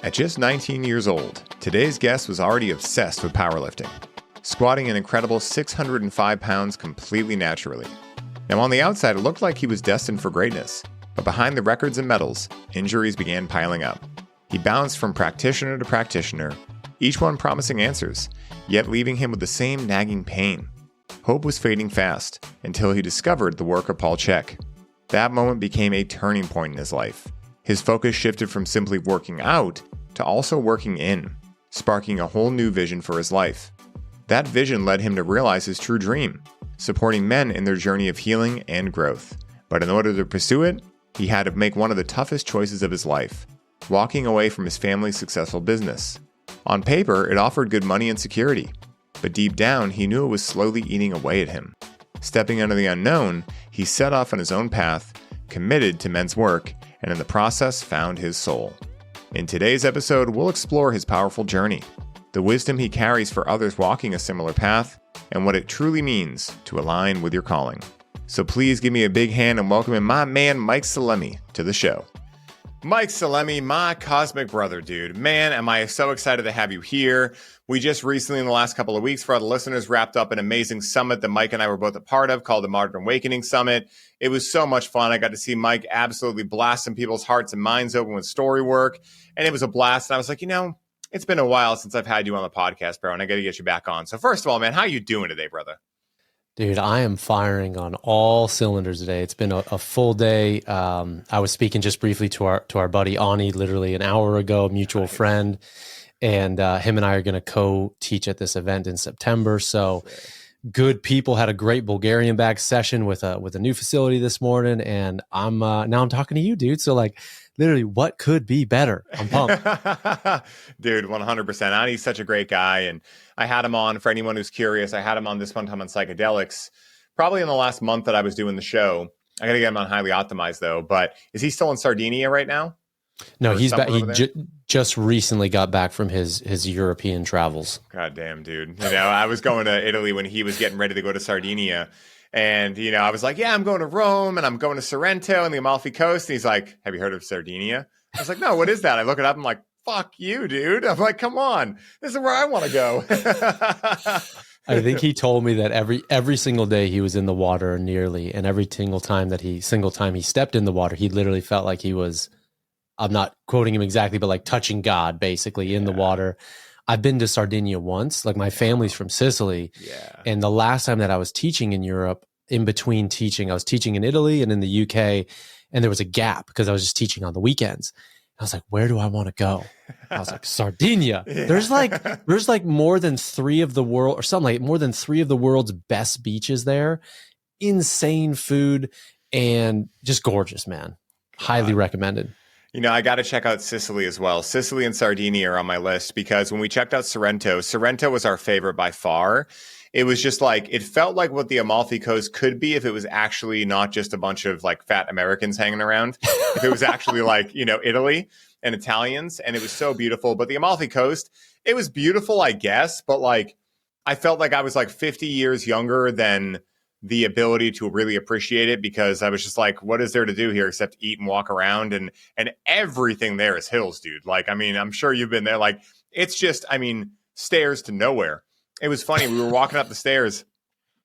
At just 19 years old, today's guest was already obsessed with powerlifting, squatting an incredible 605 pounds completely naturally. Now, on the outside, it looked like he was destined for greatness, but behind the records and medals, injuries began piling up. He bounced from practitioner to practitioner, each one promising answers, yet leaving him with the same nagging pain. Hope was fading fast until he discovered the work of Paul Chek. That moment became a turning point in his life. His focus shifted from simply working out to also working in, sparking a whole new vision for his life. That vision led him to realize his true dream, supporting men in their journey of healing and growth. But in order to pursue it, he had to make one of the toughest choices of his life, walking away from his family's successful business. On paper, it offered good money and security, but deep down, he knew it was slowly eating away at him. Stepping into the unknown, he set off on his own path, committed to men's work, and in the process found his soul. In today's episode, we'll explore his powerful journey, the wisdom he carries for others walking a similar path, and what it truly means to align with your calling. So please give me a big hand and welcome in my man, Mike Salemi, to the show. Mike Salemi, my cosmic brother, dude. Man, am I so excited to have you here. We just recently, in the last couple of weeks, for all the listeners, wrapped up an amazing summit that Mike and I were both a part of called the Modern Awakening Summit. It was so much fun. I got to see Mike absolutely blast some people's hearts and minds open with story work. And it was a blast. And I was like, it's been a while since I've had you on the podcast, bro, and I got to get you back on. So first of all, man, how you doing today, brother? Dude, I am firing on all cylinders today. It's been a full day. I was speaking just briefly to our buddy Ani literally an hour ago, a mutual friend, and him and I are going to co-teach at this event in September. So good people. Had a great Bulgarian bag session with a new facility this morning, and I'm now I'm talking to you, dude. So like, literally, what could be better? I'm pumped. Dude, 100%. Ani's such a great guy. And I had him on, for anyone who's curious, I had him on this one time on psychedelics, probably in the last month that I was doing the show. I got to get him on Highly Optimized, though. But is he still in Sardinia right now? No, he's back. He just recently got back from his European travels. God damn, dude. I was going to Italy when he was getting ready to go to Sardinia. And, I was like, yeah, I'm going to Rome and I'm going to Sorrento and the Amalfi Coast. And he's like, have you heard of Sardinia? I was like, no, what is that? I look it up. I'm like, fuck you, dude. I'm like, come on. This is where I want to go. I think he told me that every single day he was in the water nearly. And every single time he stepped in the water, he literally felt like he was, I'm not quoting him exactly, but like touching God basically in the water. I've been to Sardinia once, like my family's from Sicily. Yeah. And the last time that I was teaching in Europe, in between teaching, I was teaching in Italy and in the UK, and there was a gap because I was just teaching on the weekends. I was like, where do I want to go? I was like, Sardinia. Yeah. There's like more than three of the world's best beaches there. Insane food and just gorgeous, man. Highly recommended. I got to check out Sicily as well. Sicily and Sardinia are on my list because when we checked out Sorrento was our favorite by far. It was just like, it felt like what the Amalfi Coast could be if it was actually not just a bunch of like fat Americans hanging around. If it was actually like, Italy and Italians, and it was so beautiful. But the Amalfi Coast, it was beautiful, I guess. But like, I felt like I was like 50 years younger than the ability to really appreciate it because I was just like, what is there to do here except eat and walk around? And everything there is hills, dude. Like, I'm sure you've been there. Like, it's just, stairs to nowhere. It was funny. We were walking up the stairs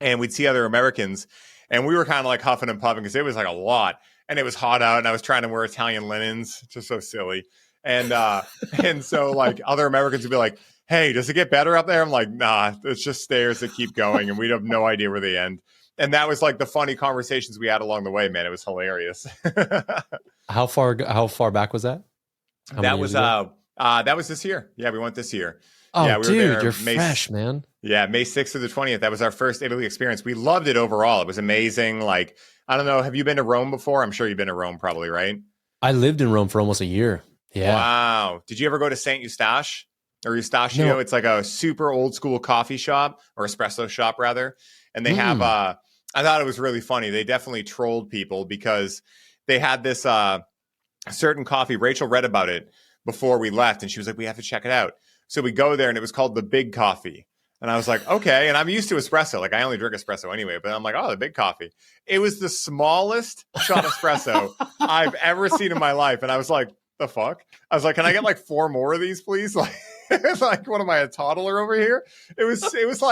and we'd see other Americans and we were kind of like huffing and puffing because it was like a lot and it was hot out and I was trying to wear Italian linens, just so silly. And so like other Americans would be like, hey, does it get better up there? I'm like, nah, it's just stairs that keep going and we have no idea where they end. And that was like the funny conversations we had along the way, man. It was hilarious. How far back was that? That was this year. Yeah, we went this year. Oh, yeah, we dude, were there you're fresh, man. Yeah, May 6th through the 20th. That was our first Italy experience. We loved it overall. It was amazing. Like, I don't know. Have you been to Rome before? I'm sure you've been to Rome probably, right? I lived in Rome for almost a year. Yeah. Wow. Did you ever go to St. Eustache or Eustachio? No. It's like a super old school coffee shop or espresso shop rather. And they have, I thought it was really funny. They definitely trolled people because they had this certain coffee. Rachel read about it before we left and she was like, we have to check it out. So we go there and it was called the Big Coffee. And I was like, okay. And I'm used to espresso. Like I only drink espresso anyway, but I'm like, oh, the Big Coffee. It was the smallest shot espresso I've ever seen in my life. And I was like, the fuck? I was like, can I get like 4 more of these, please? Like, it's like, what am I, a toddler over here? It was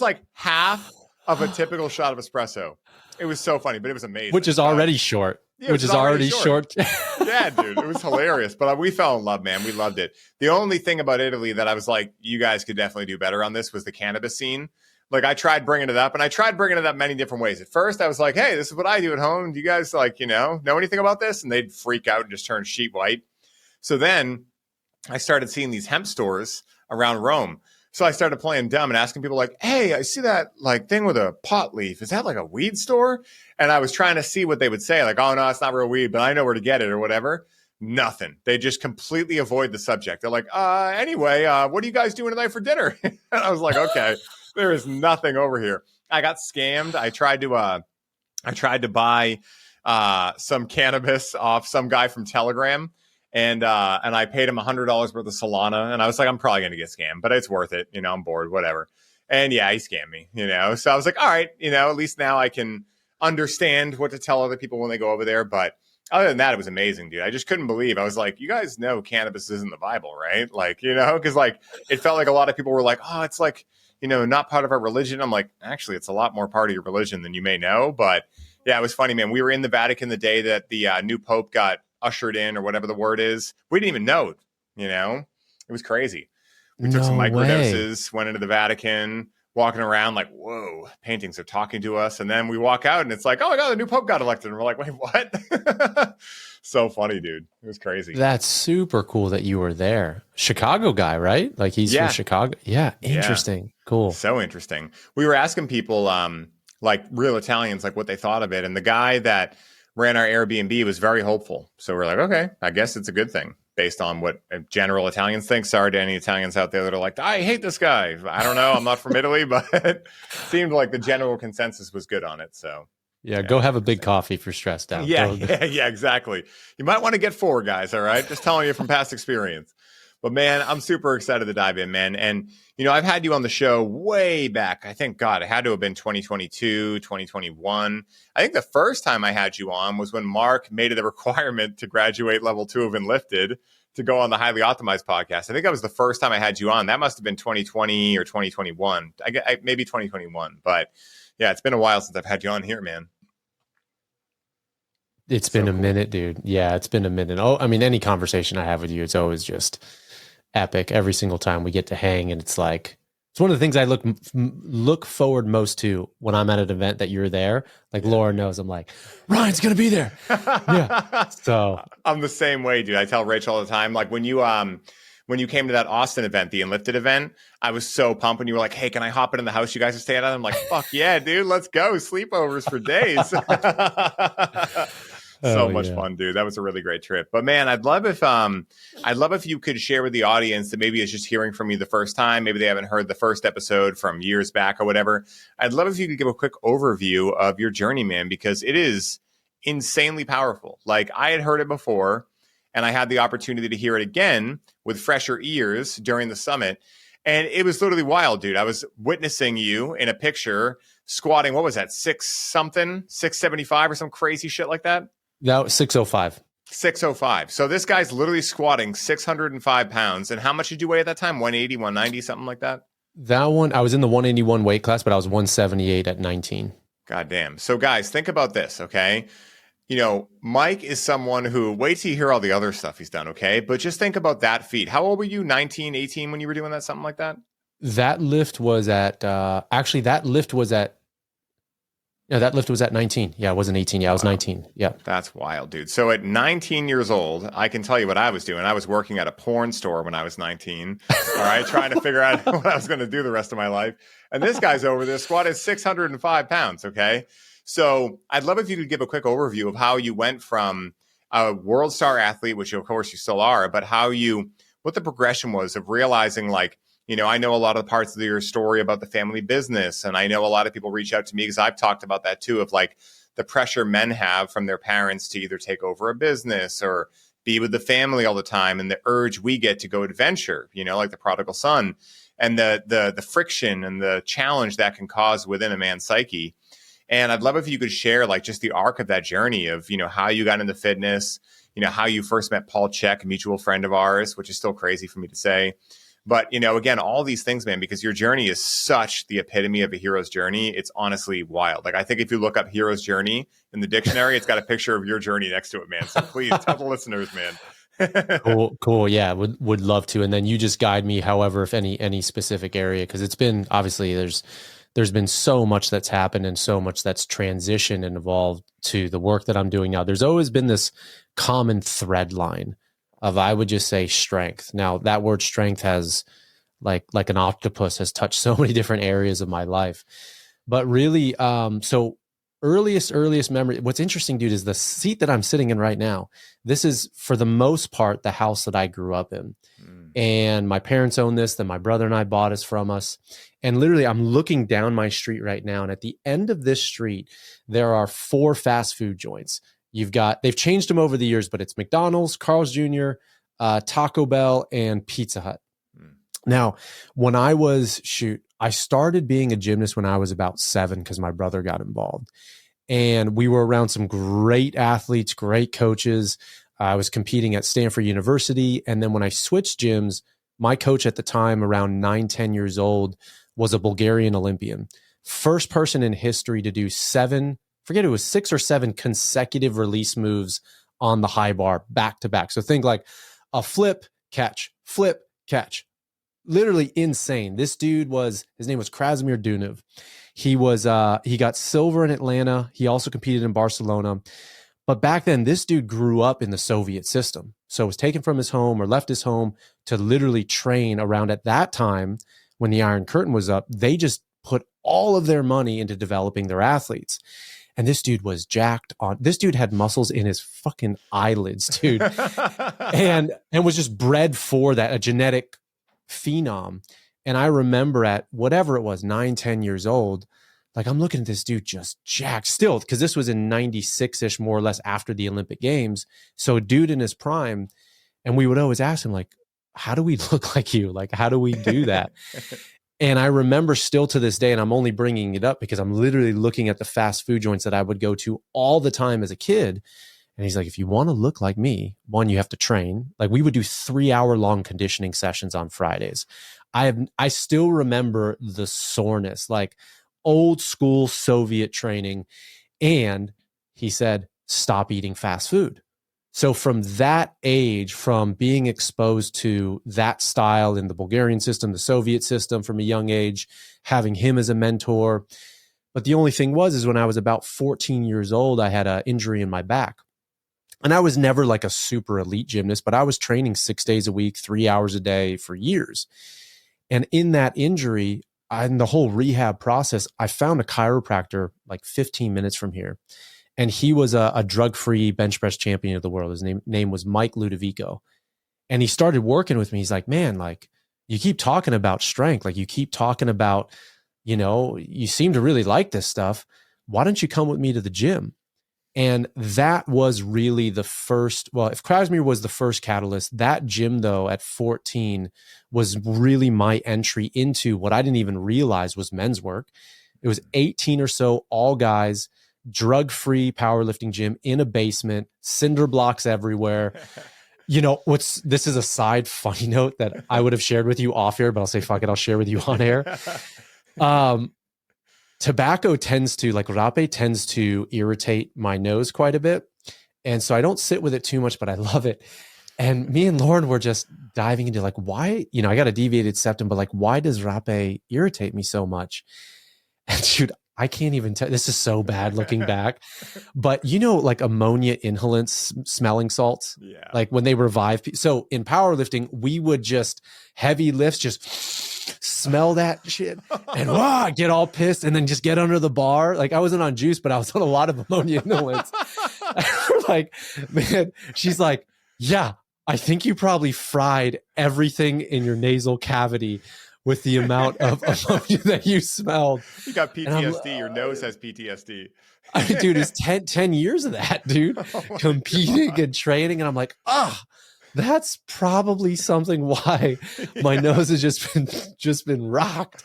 like half of a typical shot of espresso. It was so funny, but it was amazing. Which is already short. Yeah, which is already short. Yeah, dude, it was hilarious. But we fell in love, man. We loved it. The only thing about Italy that I was like, you guys could definitely do better on this was the cannabis scene. Like, I tried bringing it up, and I tried bringing it up many different ways. At first, I was like, hey, this is what I do at home. Do you guys, like, know anything about this? And they'd freak out and just turn sheet white. So then I started seeing these hemp stores around Rome. So I started playing dumb and asking people like, hey, I see that like thing with a pot leaf. Is that like a weed store? And I was trying to see what they would say. Like, oh, no, it's not real weed, but I know where to get it or whatever. Nothing. They just completely avoid the subject. They're like, anyway, what are you guys doing tonight for dinner? And I was like, okay, there is nothing over here. I got scammed. I tried to buy some cannabis off some guy from Telegram. And I paid him $100 worth of Solana. And I was like, I'm probably going to get scammed, but it's worth it. I'm bored, whatever. And yeah, he scammed me, So I was like, all right, at least now I can understand what to tell other people when they go over there. But other than that, it was amazing, dude. I just couldn't believe. I was like, you guys know cannabis isn't the Bible, right? Like, because like it felt like a lot of people were like, oh, it's like, not part of our religion. I'm like, actually, it's a lot more part of your religion than you may know. But yeah, it was funny, man. We were in the Vatican the day that the new Pope got ushered in or whatever the word is. We didn't even know, it was crazy. We took some microdoses, went into the Vatican, walking around like, whoa, paintings are talking to us. And then we walk out and it's like, oh my God, the new Pope got elected. And we're like, wait, what? So funny, dude. It was crazy. That's super cool that you were there. Chicago guy, right? Like he's from Chicago. Yeah. Interesting. Yeah. Cool. So interesting. We were asking people, like real Italians, like what they thought of it. And the guy that ran our Airbnb was very hopeful. So we're like, okay, I guess it's a good thing based on what general Italians think. Sorry to any Italians out there that are like, I hate this guy. I don't know. I'm not from Italy, but it seemed like the general consensus was good on it. So yeah, go have a big coffee if you're stressed out. Yeah, exactly. You might want to get 4, guys. All right. Just telling you from past experience. But man, I'm super excited to dive in, man. And, I've had you on the show way back. I think, God, it had to have been 2022, 2021. I think the first time I had you on was when Mark made it a requirement to graduate level 2 of Enlifted to go on the Highly Optimized podcast. I think that was the first time I had you on. That must have been 2020 or 2021. Maybe 2021. But yeah, it's been a while since I've had you on here, man. It's been a minute, dude. Yeah, it's been a minute. Oh, I mean, any conversation I have with you, it's always just epic every single time we get to hang. And it's like, it's one of the things I look forward most to when I'm at an event that you're there. Like Laura knows, I'm like, Ryan's going to be there. Yeah. So I'm the same way, dude. I tell Rach all the time, like when you came to that Austin event, the Enlifted event, I was so pumped when you were like, hey, can I hop in the house you guys are staying at? I'm like, fuck yeah, dude, let's go. Sleepovers for days. So much fun, dude. That was a really great trip. But man, I'd love if you could share with the audience that maybe is just hearing from you the first time. Maybe they haven't heard the first episode from years back or whatever. I'd love if you could give a quick overview of your journey, man, because it is insanely powerful. Like I had heard it before and I had the opportunity to hear it again with fresher ears during the summit. And it was literally wild, dude. I was witnessing you in a picture squatting. What was that? 675 or some crazy shit like that. That was 605. 605. So this guy's literally squatting 605 pounds. And how much did you weigh at that time? 180, 190, something like that? That one, I was in the 181 weight class, but I was 178 at 19. God damn. So guys, think about this, okay? Mike is someone who, wait till you hear all the other stuff he's done, okay? But just think about that feat. How old were you? 19, 18 when you were doing that, something like that? That lift was at, that lift was at 19. Yeah, I wasn't 18. Yeah, I was 19. Yeah. That's wild, dude. So at 19 years old, I can tell you what I was doing. I was working at a porn store when I was 19. All right. Trying to figure out what I was going to do the rest of my life. And this guy's over there squatted 605 pounds. Okay. So I'd love if you could give a quick overview of how you went from a world star athlete, which of course you still are, but what the progression was of realizing like, I know a lot of parts of your story about the family business. And I know a lot of people reach out to me because I've talked about that too, of like the pressure men have from their parents to either take over a business or be with the family all the time. And the urge we get to go adventure, like the prodigal son and the friction and the challenge that can cause within a man's psyche. And I'd love if you could share like just the arc of that journey of, how you got into fitness, how you first met Paul Chek, a mutual friend of ours, which is still crazy for me to say. But, again, all these things, man, because your journey is such the epitome of a hero's journey. It's honestly wild. Like, I think if you look up hero's journey in the dictionary, it's got a picture of your journey next to it, man. So please tell the listeners, man. Cool. Yeah. Would love to. And then you just guide me, however, if any specific area, because it's been, obviously there's been so much that's happened and so much that's transitioned and evolved to the work that I'm doing now. There's always been this common thread line of, I would just say, strength. Now that word strength has like an octopus has touched so many different areas of my life, but really, so earliest memory. What's interesting, dude, is the seat that I'm sitting in right now. This is for the most part, the house that I grew up in. And my parents own this, then my brother and I bought it from us. And literally I'm looking down my street right now. And at the end of this street, there are 4 fast food joints. They've changed them over the years, but it's McDonald's, Carl's Jr., Taco Bell, and Pizza Hut. Now, when I started being a gymnast when I was about 7 because my brother got involved. And we were around some great athletes, great coaches. I was competing at Stanford University. And then when I switched gyms, my coach at the time, around 9-10 years old, was a Bulgarian Olympian. First person in history to do 6 or 7 consecutive release moves on the high bar back to back. So think like a flip, catch. Literally insane. This dude his name was Krasimir Dunev. He got silver in Atlanta. He also competed in Barcelona. But back then, this dude grew up in the Soviet system. So was taken from his home or left his home to literally train around, at that time when the Iron Curtain was up. They just put all of their money into developing their athletes. And this dude was jacked on. This dude had muscles in his fucking eyelids, dude. and was just bred for that, a genetic phenom. And I remember at whatever it was, 9-10 years old, like I'm looking at this dude just jacked still, because this was in 96-ish, more or less, after the Olympic Games. So a dude in his prime. And we would always ask him, like, how do we look like you? Like, how do we do that? And I remember still to this day, and I'm only bringing it up because I'm literally looking at the fast food joints that I would go to all the time as a kid. And he's like, if you want to look like me, one, you have to train. Like, we would do 3-hour-long conditioning sessions on Fridays. I still remember the soreness, like old school Soviet training. And he said, stop eating fast food. So from that age, from being exposed to that style in the Bulgarian system, the Soviet system from a young age, having him as a mentor. But the only thing is when I was about 14 years old, I had an injury in my back. And I was never like a super elite gymnast, but I was training 6 days a week, 3 hours a day for years. And in that injury, in the whole rehab process, I found a chiropractor like 15 minutes from here. And he was a drug-free bench press champion of the world. His name was Mike Ludovico. And he started working with me. He's like, man, like, you keep talking about strength. Like, you keep talking about, you seem to really like this stuff. Why don't you come with me to the gym? And that was really the first, if Krasimir was the first catalyst, that gym, though, at 14 was really my entry into what I didn't even realize was men's work. It was 18 or so, all guys, drug-free powerlifting gym in a basement, cinder blocks everywhere. This is a side funny note that I would have shared with you off air, but I'll say, fuck it, I'll share with you on air. Tobacco rape tends to irritate my nose quite a bit. And so I don't sit with it too much, but I love it. And me and Lauren were just diving into like, why, I got a deviated septum, but like, why does rape irritate me so much? And dude, I can't even tell. This is so bad looking back, but like ammonia inhalants, smelling salts, like when they revive. So in powerlifting, we would just heavy lifts, just smell that shit and get all pissed and then just get under the bar. Like, I wasn't on juice, but I was on a lot of ammonia inhalants. Like, man, she's like, yeah, I think you probably fried everything in your nasal cavity with the amount of ammonia that you smelled. You got PTSD. Your nose has PTSD. Dude, it's 10 years of that, dude. Competing and training. And I'm like, that's probably something why my nose has just been rocked.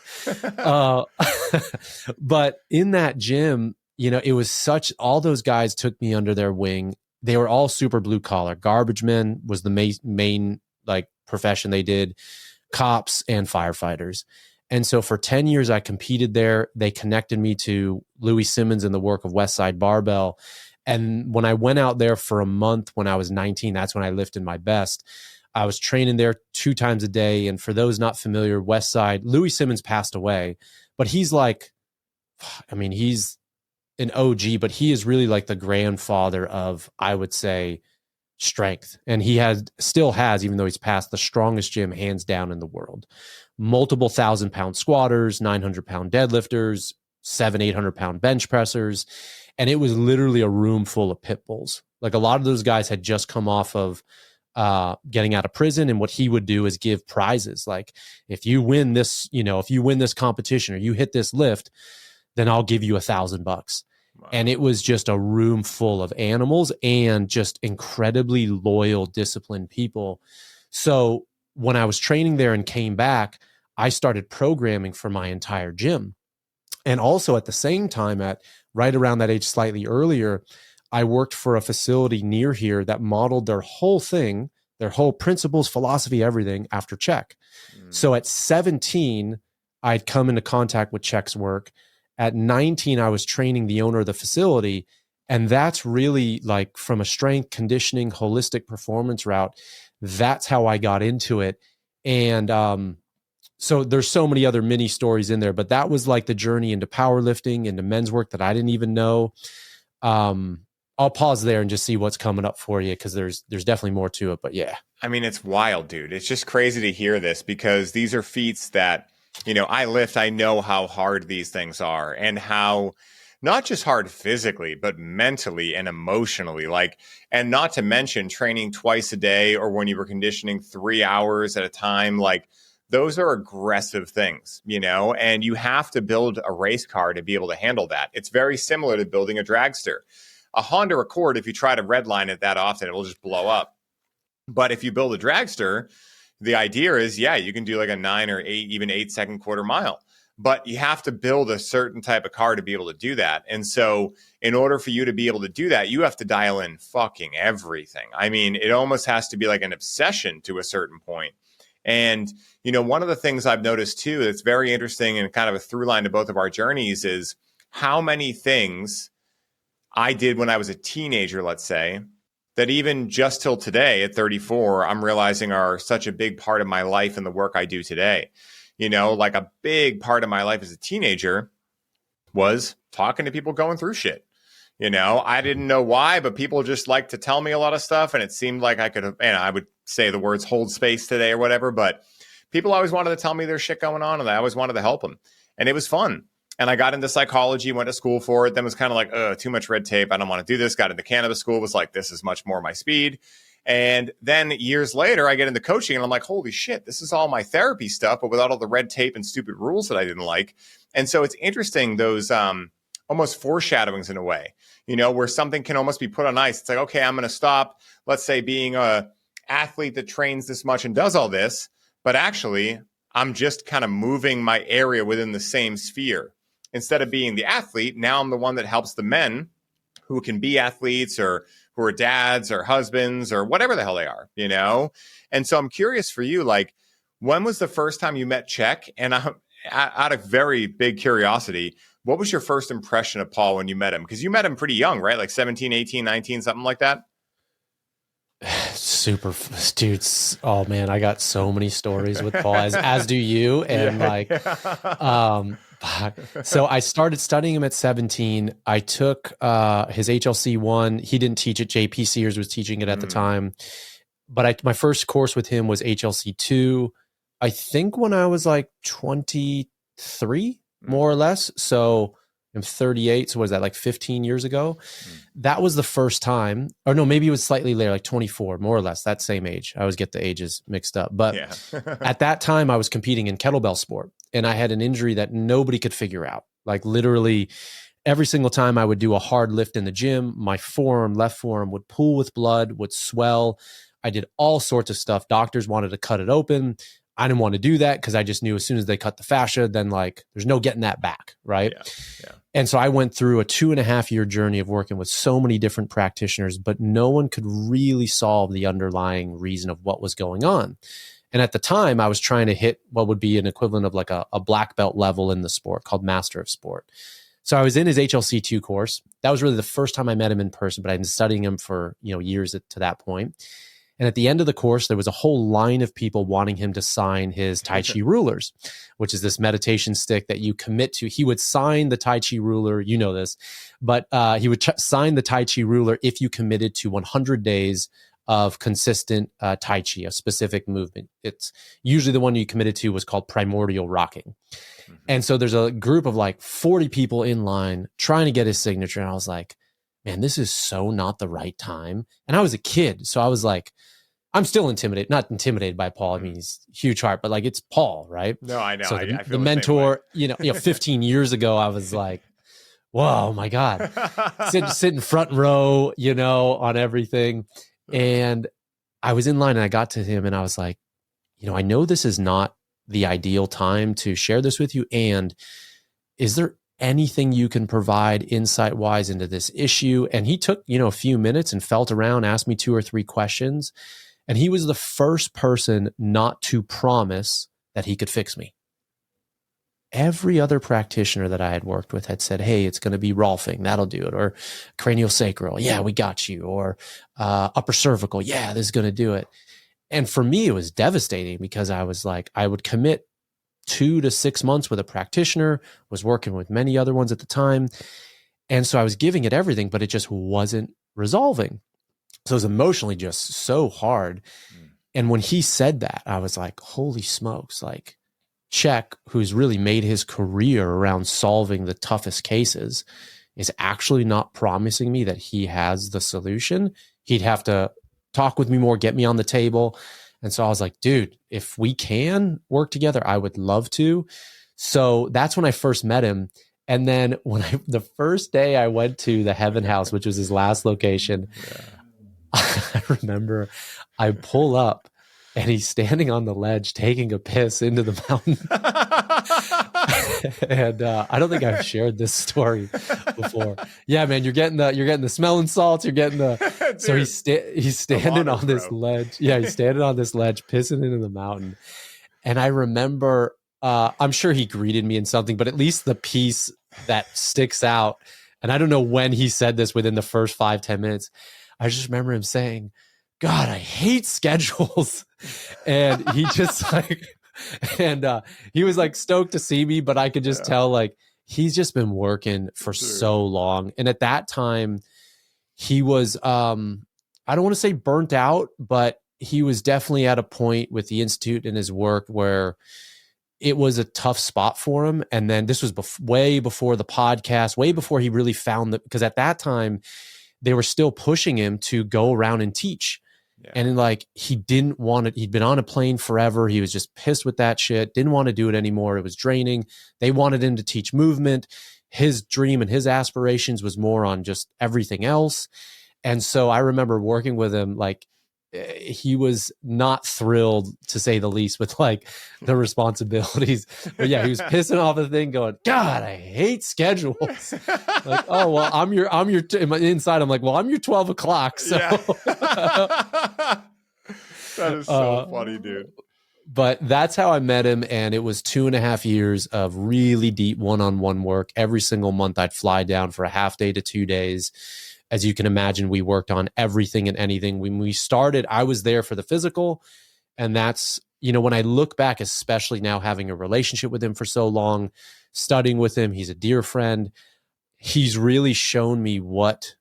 But in that gym, it was all those guys took me under their wing. they were all super blue collar. Garbage men was the main like profession they did, cops and firefighters. And so for 10 years, I competed there. They connected me to Louis Simmons and the work of Westside Barbell. And when I went out there for a month when I was 19, that's when I lifted my best. I was training there 2 times a day. And for those not familiar, Westside, Louis Simmons passed away, but he's like, I mean, he's an OG, but he is really like the grandfather of, I would say, strength. And he still has, even though he's passed, the strongest gym hands down in the world. Multiple 1,000-pound squatters, 900-pound deadlifters, 700-800-pound bench pressers. And it was literally a room full of pit bulls. Like a lot of those guys had just come off of getting out of prison. And what he would do is give prizes. Like if you win this, if you win this competition or you hit this lift, then I'll give you $1,000. Wow. And it was just a room full of animals and just incredibly loyal, disciplined people. So when I was training there and came back, I started programming for my entire gym. And also at the same time, at right around that age, slightly earlier, I worked for a facility near here that modeled their whole thing, their whole principles, philosophy, everything after Chek. So at 17, I'd come into contact with Chek's work. At 19, I was training the owner of the facility. And that's really like from a strength conditioning, holistic performance route. That's how I got into it. And so there's so many other mini stories in there, but that was like the journey into powerlifting, into men's work that I didn't even know. I'll pause there and just see what's coming up for you, because there's definitely more to it. But yeah. I mean, it's wild, dude. It's just crazy to hear this, because these are feats that, I lift. I know how hard these things are, and how not just hard physically, but mentally and emotionally. Like, and not to mention training twice a day, or when you were conditioning 3 hours at a time. Like, those are aggressive things, and you have to build a race car to be able to handle that. It's very similar to building a dragster. A Honda Accord, if you try to redline it that often, it will just blow up. But if you build a dragster, the idea is, you can do like a 9 or 8, even 8-second quarter mile. But you have to build a certain type of car to be able to do that. And so in order for you to be able to do that, you have to dial in fucking everything. I mean, it almost has to be like an obsession to a certain point. And, one of the things I've noticed too, that's very interesting and kind of a through line to both of our journeys, is how many things I did when I was a teenager, let's say, that even just till today at 34, I'm realizing are such a big part of my life and the work I do today. Like a big part of my life as a teenager was talking to people going through shit. I didn't know why, but people just like to tell me a lot of stuff. And it seemed like I could have, I would say the words hold space today or whatever, but people always wanted to tell me their shit going on, and I always wanted to help them. And it was fun. And I got into psychology, went to school for it, then was kind of like, too much red tape. I don't want to do this. Got into cannabis school, was like, this is much more my speed. And then years later, I get into coaching and I'm like, holy shit, this is all my therapy stuff, but without all the red tape and stupid rules that I didn't like. And so it's interesting, those almost foreshadowings in a way, where something can almost be put on ice. It's like, okay, I'm going to stop, let's say, being a athlete that trains this much and does all this, but actually I'm just kind of moving my area within the same sphere. Instead of being the athlete, now I'm the one that helps the men who can be athletes, or who are dads or husbands or whatever the hell they are, And so I'm curious for you, like, when was the first time you met Chek? And out of very big curiosity, what was your first impression of Paul when you met him? Because you met him pretty young, right? Like 17, 18, 19, something like that. Super dudes. Oh man, I got so many stories with Paul, as do you. And so I started studying him at 17. I took his HLC 1. He didn't teach it. JP Sears was teaching it at the time. But my first course with him was HLC 2, I think when I was like 23, more or less. So I'm 38. So was that like 15 years ago? That was the first time, or no, maybe it was slightly later, like 24, more or less, that same age. I always get the ages mixed up. But at that time I was competing in kettlebell sport, and I had an injury that nobody could figure out. Like literally every single time I would do a hard lift in the gym, my forearm, left forearm would pool with blood, would swell. I did all sorts of stuff. Doctors wanted to cut it open. I didn't want to do that because I just knew as soon as they cut the fascia, then like there's no getting that back, right? And so I went through a 2.5-year journey of working with so many different practitioners, but no one could really solve the underlying reason of what was going on. And at the time, I was trying to hit what would be an equivalent of like a black belt level in the sport called Master of Sport. So I was in his HLC2 course. That was really the first time I met him in person, but I'd been studying him for years to that point. And at the end of the course, there was a whole line of people wanting him to sign his Tai Chi rulers, which is this meditation stick that you commit to. He would sign the Tai Chi ruler, you know this, but he would sign the Tai Chi ruler if you committed to 100 days of consistent Tai Chi, a specific movement. It's usually the one you committed to was called primordial rocking. Mm-hmm. And so there's a group of like 40 people in line trying to get his signature. And I was like, man, this is so not the right time. And I was a kid. So I was like, I'm still not intimidated by Paul. I mean, he's huge heart, but like it's Paul, right? No, I know. So I feel the mentor, 15 years ago, I was like, whoa, my God, sit in front row, on everything. And I was in line and I got to him and I was like, I know this is not the ideal time to share this with you. And is there anything you can provide insight wise into this issue? And he took, a few minutes and felt around, asked me 2 or 3 questions. And he was the first person not to promise that he could fix me. Every other practitioner that I had worked with had said, hey, it's going to be Rolfing, that'll do it. Or craniosacral, yeah, we got you. Or upper cervical, yeah, this is going to do it. And for me, it was devastating because I was like, I would commit 2 to 6 months with a practitioner, was working with many other ones at the time. And so I was giving it everything, but it just wasn't resolving. So it was emotionally just so hard. And when he said that, I was like, holy smokes, like Chek, who's really made his career around solving the toughest cases, is actually not promising me that he has the solution. He'd have to talk with me more, get me on the table. And so I was like, dude, if we can work together, I would love to. So that's when I first met him. And then the first day I went to the Heaven House, which was his last location, I remember I pull up and he's standing on the ledge taking a piss into the mountain. And I don't think I've shared this story before. Yeah, man, you're getting the smelling salts. You're getting the. Dude, so he's standing on this ledge. Yeah, he's standing on this ledge, pissing into the mountain. And I remember, I'm sure he greeted me in something, but at least the piece that sticks out. And I don't know when he said this within the first 5-10 minutes. I just remember him saying, God, I hate schedules. And he just like, and he was like stoked to see me, but I could just tell like he's just been working for so long. And at that time he was, I don't want to say burnt out, but he was definitely at a point with the Institute and his work where it was a tough spot for him. And then this was way before the podcast, way before he really found that, because at that time they were still pushing him to go around and teach. Yeah. And like, he didn't want it. He'd been on a plane forever. He was just pissed with that shit. Didn't want to do it anymore. It was draining. They wanted him to teach movement. His dream and his aspirations was more on just everything else. And so I remember working with him, like, he was not thrilled, to say the least, with like the responsibilities. But yeah, he was pissing off the thing going, God, I hate schedules. Like, oh, well, I'm your inside. I'm like, well, I'm your 12 o'clock. So yeah. That is so funny, dude. But that's how I met him. And it was 2.5 years of really deep one-on-one work. Every single month I'd fly down for a half day to 2 days. As you can imagine, we worked on everything and anything. When we started, I was there for the physical. And that's, when I look back, especially now having a relationship with him for so long, studying with him, he's a dear friend. He's really shown me what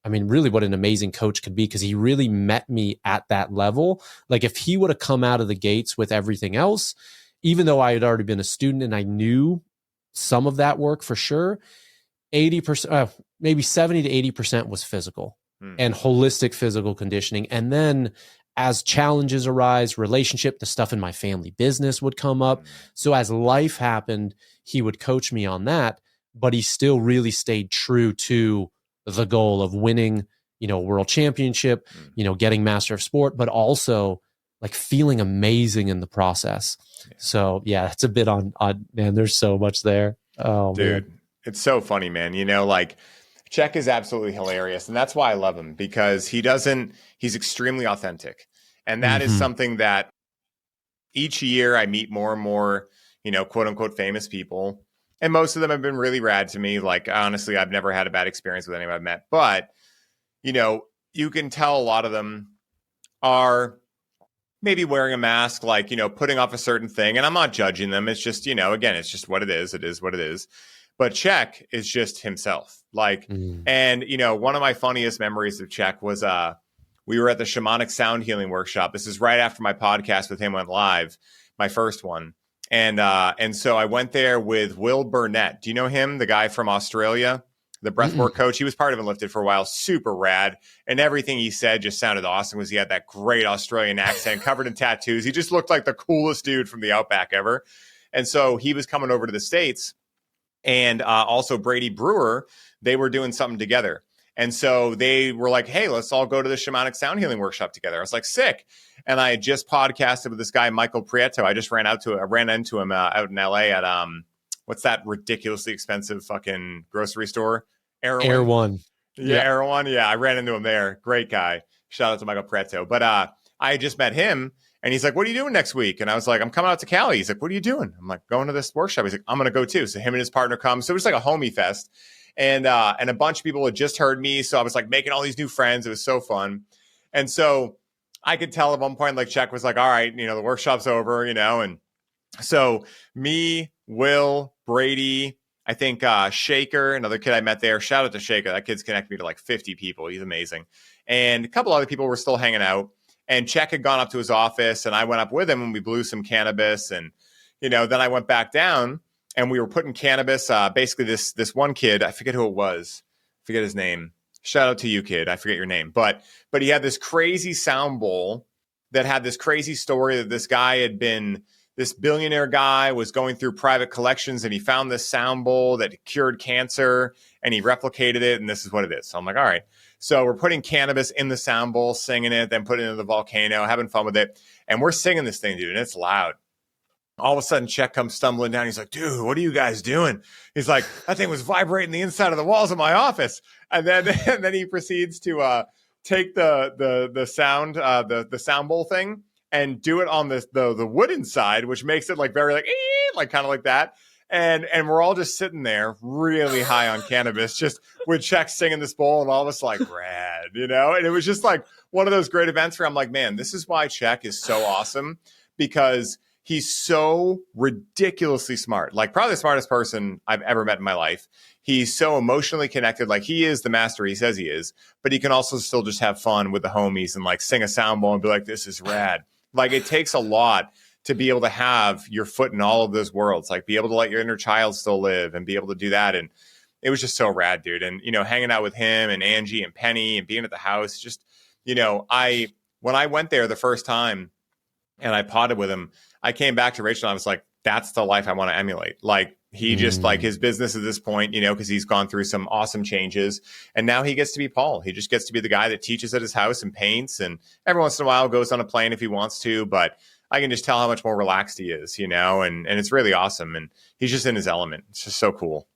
an amazing coach could be, because he really met me at that level. Like if he would have come out of the gates with everything else, even though I had already been a student and I knew some of that work for sure, 80%, maybe 70 to 80% was physical and holistic physical conditioning. And then as challenges arise, relationship, the stuff in my family business would come up. So as life happened, he would coach me on that, but he still really stayed true to the goal of winning, a world championship, getting Master of Sport, but also like feeling amazing in the process. Yeah. So yeah, that's a bit on man, there's so much there. Oh, dude. Man. It's so funny, man. Like Chek is absolutely hilarious. And that's why I love him, because he's extremely authentic. And that is something that each year I meet more and more, quote unquote famous people. And most of them have been really rad to me. Like, honestly, I've never had a bad experience with anyone I've met. But, you can tell a lot of them are maybe wearing a mask, like, putting off a certain thing. And I'm not judging them. It's just, again, it's just what it is. It is what it is. But Chek is just himself. Like, and, one of my funniest memories of Chek was we were at the shamanic sound healing workshop. This is right after my podcast with him went live, my first one. And so I went there with Will Burnett. Do you know him? The guy from Australia, the breathwork coach. He was part of Enlifted for a while. Super rad. And everything he said just sounded awesome. He had that great Australian accent, covered in tattoos. He just looked like the coolest dude from the Outback ever. And so he was coming over to the States. And also Brady Brewer, they were doing something together. And so they were like, hey, let's all go to the shamanic sound healing workshop together. I was like, sick. And I had just podcasted with this guy, Michael Prieto. I just ran into him out in LA at, what's that ridiculously expensive fucking grocery store? Air One. Yeah, Air One. Yeah, I ran into him there. Great guy. Shout out to Michael Prieto. But I had just met him. And he's like, what are you doing next week? And I was like, I'm coming out to Cali. He's like, what are you doing? I'm like, going to this workshop. He's like, I'm going to go too. So him and his partner come. So it was like a homie fest. And a bunch of people had just heard me. So I was like making all these new friends. It was so fun. And so I could tell at one point, like Chek was like, all right, the workshop's over, and so me, Will, Brady, I think Shaker, another kid I met there. Shout out to Shaker. That kid's connected me to like 50 people. He's amazing. And a couple other people were still hanging out. And Chek had gone up to his office, and I went up with him, and we blew some cannabis. And, then I went back down, and we were putting cannabis. Basically, this one kid, I forget who it was. I forget his name. Shout out to you, kid. I forget your name. But he had this crazy sound bowl that had this crazy story that this guy had been, this billionaire guy was going through private collections, and he found this sound bowl that cured cancer, and he replicated it, and this is what it is. So I'm like, all right. So we're putting cannabis in the sound bowl, singing it, then putting it in the volcano, having fun with it. And we're singing this thing, dude, and it's loud. All of a sudden, Chek comes stumbling down. He's like, dude, what are you guys doing? He's like, that thing was vibrating the inside of the walls of my office. And then he proceeds to take the sound, the sound bowl thing and do it on the wooden side, which makes it like very like kind of like that. And we're all just sitting there really high on cannabis, just with Chek singing this bowl, and all of us like rad, and it was just like one of those great events where I'm like, man, this is why Chek is so awesome, because he's so ridiculously smart, like probably the smartest person I've ever met in my life. He's so emotionally connected. Like, he is the master he says he is, but he can also still just have fun with the homies and like sing a sound bowl and be like, this is rad. Like, it takes a lot to be able to have your foot in all of those worlds, like be able to let your inner child still live and be able to do that. And it was just so rad, dude. And, hanging out with him and Angie and Penny and being at the house, just, when I went there the first time and I potted with him, I came back to Rachel and I was like, that's the life I want to emulate. Like, he just like his business at this point, because he's gone through some awesome changes, and now he gets to be Paul. He just gets to be the guy that teaches at his house and paints, and every once in a while goes on a plane if he wants to, but I can just tell how much more relaxed he is, and it's really awesome. And he's just in his element. It's just so cool.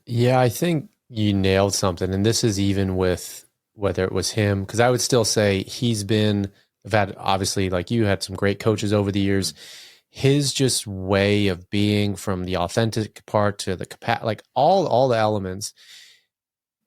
Yeah, I think you nailed something. And this is even with whether it was him, because I would still say I've had, obviously, like you, had some great coaches over the years. His just way of being, from the authentic part to the like all the elements,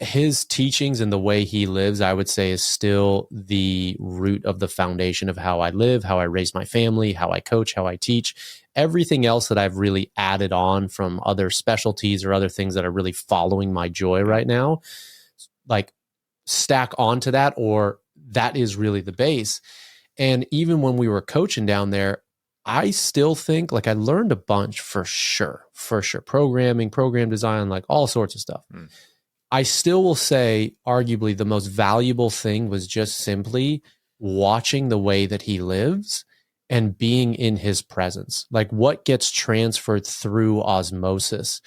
his teachings and the way he lives, I would say, is still the root of the foundation of how I live, how I raise my family, how I coach, how I teach. Everything else that I've really added on from other specialties or other things that are really following my joy right now, like, stack onto that, or that is really the base. And even when we were coaching down there, I still think, like, I learned a bunch for sure. Programming, program design, like all sorts of stuff. I still will say arguably the most valuable thing was just simply watching the way that he lives and being in his presence, like what gets transferred through osmosis.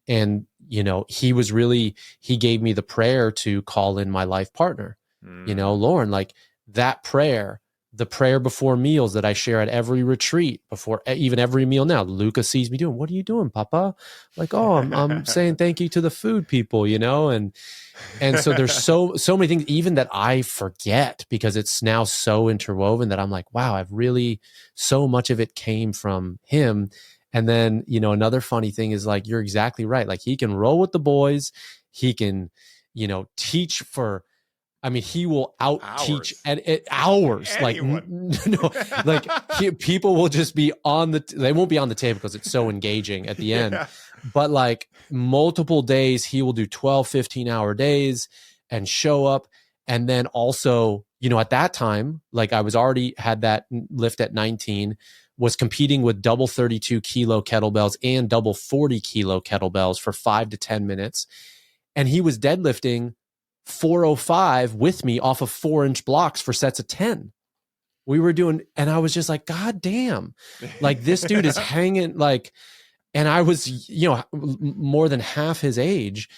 And, he gave me the prayer to call in my life partner, Lauren, like that prayer the prayer before meals that I share at every retreat, before even every meal now. Luca sees me doing, what are you doing, Papa? Like, oh, I'm saying thank you to the food people, you know? And so there's so many things even that I forget because it's now so interwoven that I'm like, wow, I've really, so much of it came from him. And then, you know, another funny thing is like, you're exactly right. Like he can roll with the boys. He can, you know, teach for, I mean, he will out teach at hours. Anyone. Like, no, like people will just be they won't be on the table because it's so engaging at the end. Yeah. But like multiple days, he will do 12, 15-hour days and show up. And then also, you know, at that time, like I was already had that lift at 19, was competing with double 32 kilo kettlebells and double 40 kilo kettlebells for 5 to 10 minutes. And he was deadlifting 405 with me off of 4-inch blocks for sets of 10. We were doing, and I was just like, God damn, like this dude is hanging like, and I was, you know, more than half his age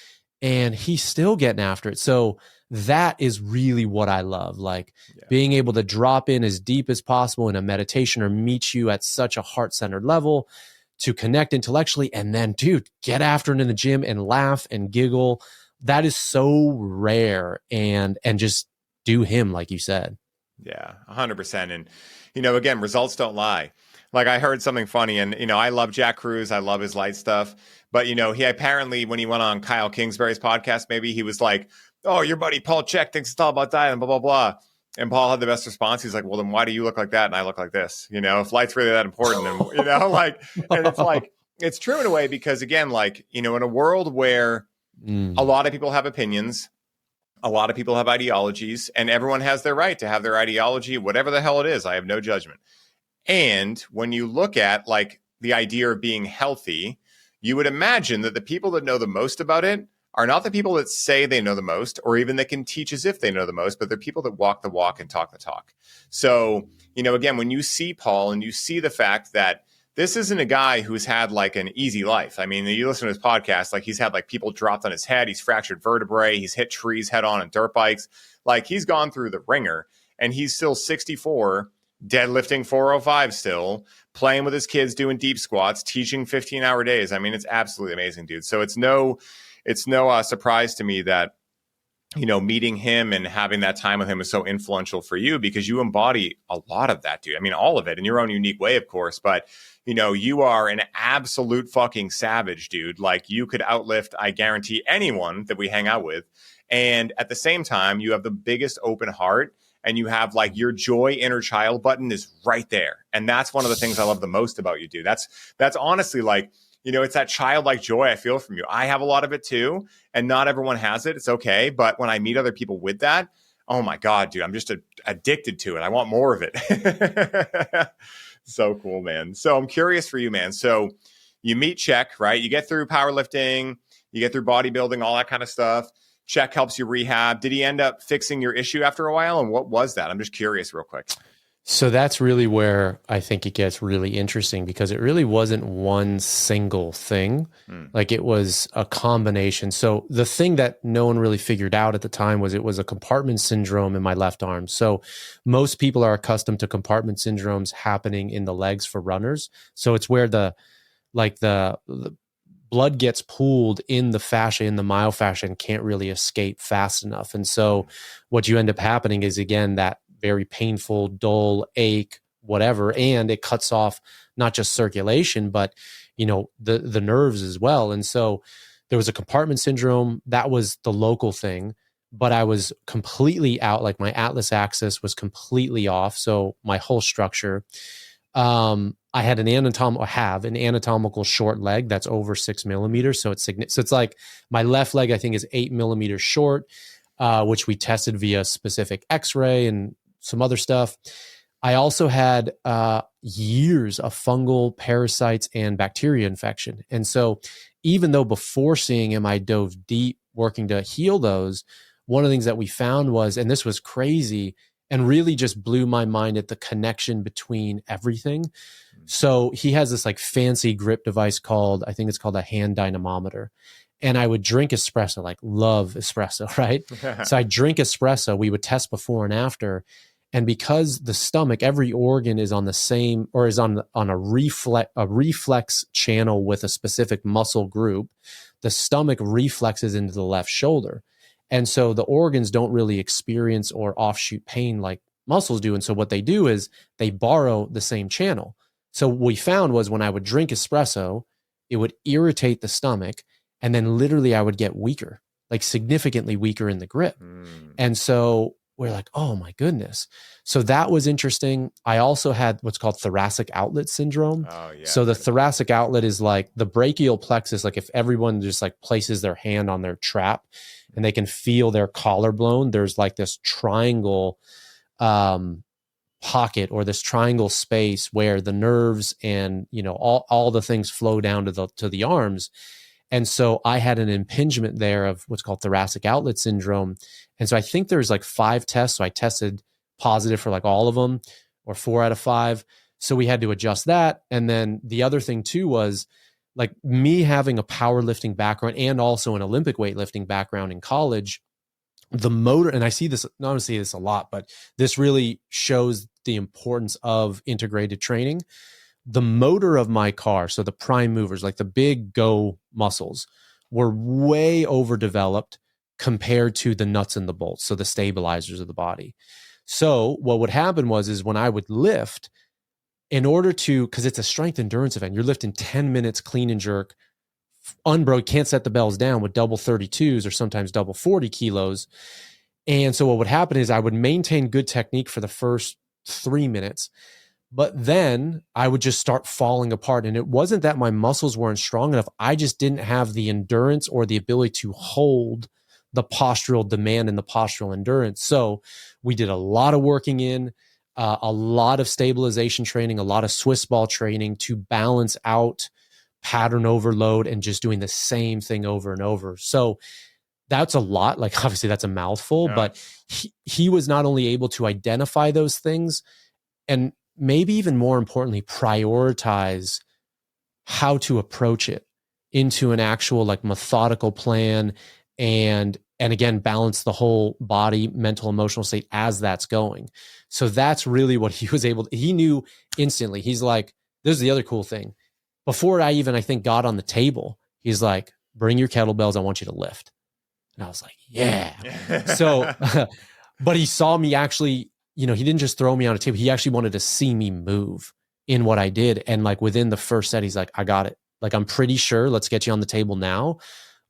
and he's still getting after it. So that is really what I love. Like being able to drop in as deep as possible in a meditation or meet you at such a heart-centered level to connect intellectually. And then dude, get after it in the gym and laugh and giggle. That is so rare and just do him, like you said. Yeah, 100%. And, you know, again, results don't lie. Like I heard something funny and, you know, I love Jack Cruz. I love his light stuff. But, you know, he apparently, when he went on Kyle Kingsbury's podcast, maybe he was like, oh, your buddy Paul Chek thinks it's all about diet and blah, blah, blah. And Paul had the best response. He's like, well, then why do you look like that? And I look like this, you know, if light's really that important and, you know, like, and it's like, it's true in a way because again, like, you know, in a world where a lot of people have opinions, a lot of people have ideologies, and everyone has their right to have their ideology, whatever the hell it is. I have no judgment. And when you look at like the idea of being healthy, you would imagine that the people that know the most about it are not the people that say they know the most, or even that can teach as if they know the most, but they're people that walk the walk and talk the talk. So, you know, again, when you see Paul and you see the fact that this isn't a guy who's had like an easy life. I mean, you listen to his podcast, like he's had like people dropped on his head. He's fractured vertebrae. He's hit trees head on dirt bikes. Like he's gone through the ringer and he's still 64, deadlifting 405 still, playing with his kids, doing deep squats, teaching 15-hour days. I mean, it's absolutely amazing, dude. So it's no surprise to me that, you know, meeting him and having that time with him is so influential for you because you embody a lot of that, dude. I mean, all of it in your own unique way, of course, but you know, you are an absolute fucking savage, dude. Like you could outlift, I guarantee, anyone that we hang out with. And at the same time, you have the biggest open heart and you have like your joy inner child button is right there. And that's one of the things I love the most about you, dude. That's honestly like, you know, it's that childlike joy I feel from you. I have a lot of it too. And not everyone has it. It's okay. But when I meet other people with that, oh my God, dude, I'm just addicted to it. I want more of it. So cool, man. So I'm curious for you, man. So you meet Chek, right? You get through powerlifting, you get through bodybuilding, all that kind of stuff. Chek helps you rehab. Did he end up fixing your issue after a while? And what was that? I'm just curious real quick. So that's really where I think it gets really interesting because it really wasn't one single thing. Like it was a combination. So the thing that no one really figured out at the time was it was a compartment syndrome in my left arm. So most people are accustomed to compartment syndromes happening in the legs for runners. So it's where the blood gets pooled in the fascia, in the myofascia, and can't really escape fast enough. And so what you end up happening is, again, that very painful, dull ache, whatever, and it cuts off not just circulation, but you know the nerves as well. And so there was a compartment syndrome that was the local thing, but I was completely out. Like my atlas axis was completely off, so my whole structure. I had an anatomical short leg that's over 6 millimeters, so it's like my left leg I think is 8 millimeters short, which we tested via specific X-ray and some other stuff. I also had years of fungal parasites and bacteria infection. And so even though before seeing him, I dove deep working to heal those, one of the things that we found was, and this was crazy and really just blew my mind at the connection between everything. So he has this like fancy grip device I think it's called a hand dynamometer. And I would drink espresso, like love espresso, right? So I drink espresso. We would test before and after. And because the stomach, every organ is on the same, or is on a reflex channel with a specific muscle group, the stomach reflexes into the left shoulder. And so the organs don't really experience or offshoot pain like muscles do. And so what they do is they borrow the same channel. So what we found was when I would drink espresso, it would irritate the stomach, and then literally I would get weaker, like significantly weaker in the grip. And so we're like, oh my goodness. So that was interesting. I also had what's called thoracic outlet syndrome. Oh, yeah. So the thoracic outlet is like the brachial plexus. Like if everyone just like places their hand on their trap and they can feel their collarbone, there's like this triangle pocket, or this triangle space where the nerves and, you know, all the things flow down to the arms. And so I had an impingement there of what's called thoracic outlet syndrome. And so I think there's like 5 tests. So I tested positive for like all of them, or 4 out of 5. So we had to adjust that. And then the other thing too was like me having a powerlifting background and also an Olympic weightlifting background in college, the motor, and I see this, not to see this a lot, but this really shows the importance of integrated training. The motor of my car, so the prime movers, like the big go muscles, were way overdeveloped compared to the nuts and the bolts, so the stabilizers of the body. So what would happen is when I would lift, in order to, because it's a strength endurance event, you're lifting 10 minutes clean and jerk, unbroke, can't set the bells down with double 32s or sometimes double 40 kilos. And so what would happen is I would maintain good technique for the first 3 minutes, but then I would just start falling apart. And it wasn't that my muscles weren't strong enough. I just didn't have the endurance or the ability to hold the postural demand and the postural endurance. So we did a lot of working in, a lot of stabilization training, a lot of Swiss ball training to balance out pattern overload and just doing the same thing over and over. So that's a lot. Like obviously that's a mouthful, but he was not only able to identify those things and maybe even more importantly, prioritize how to approach it into an actual like methodical plan, and again, balance the whole body, mental, emotional state as that's going. So that's really what he was able to, he knew instantly. He's like, this is the other cool thing. Before I think got on the table, he's like, bring your kettlebells. I want you to lift. And I was like, yeah. So, but he saw me actually, you know, he didn't just throw me on a table. He actually wanted to see me move in what I did. And like within the first set, he's like, I got it. Like, I'm pretty sure, let's get you on the table now.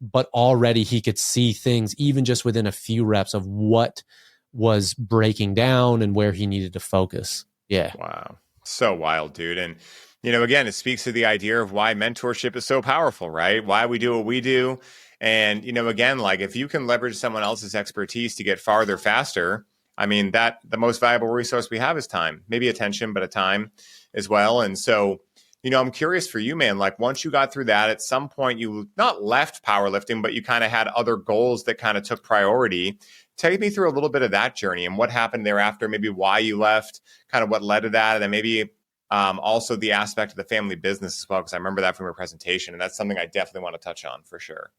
But already he could see things, even just within a few reps, of what was breaking down and where he needed to focus. Yeah. Wow. So wild, dude. And, you know, again, it speaks to the idea of why mentorship is so powerful, right? Why we do what we do. And, you know, again, like if you can leverage someone else's expertise to get farther faster, I mean, that the most valuable resource we have is time, maybe attention, but a time as well. And so, you know, I'm curious for you, man, like once you got through that, at some point you not left powerlifting, but you kind of had other goals that kind of took priority. Take me through a little bit of that journey and what happened thereafter, maybe why you left, kind of what led to that. And then maybe also the aspect of the family business as well, because I remember that from your presentation. And that's something I definitely want to touch on for sure.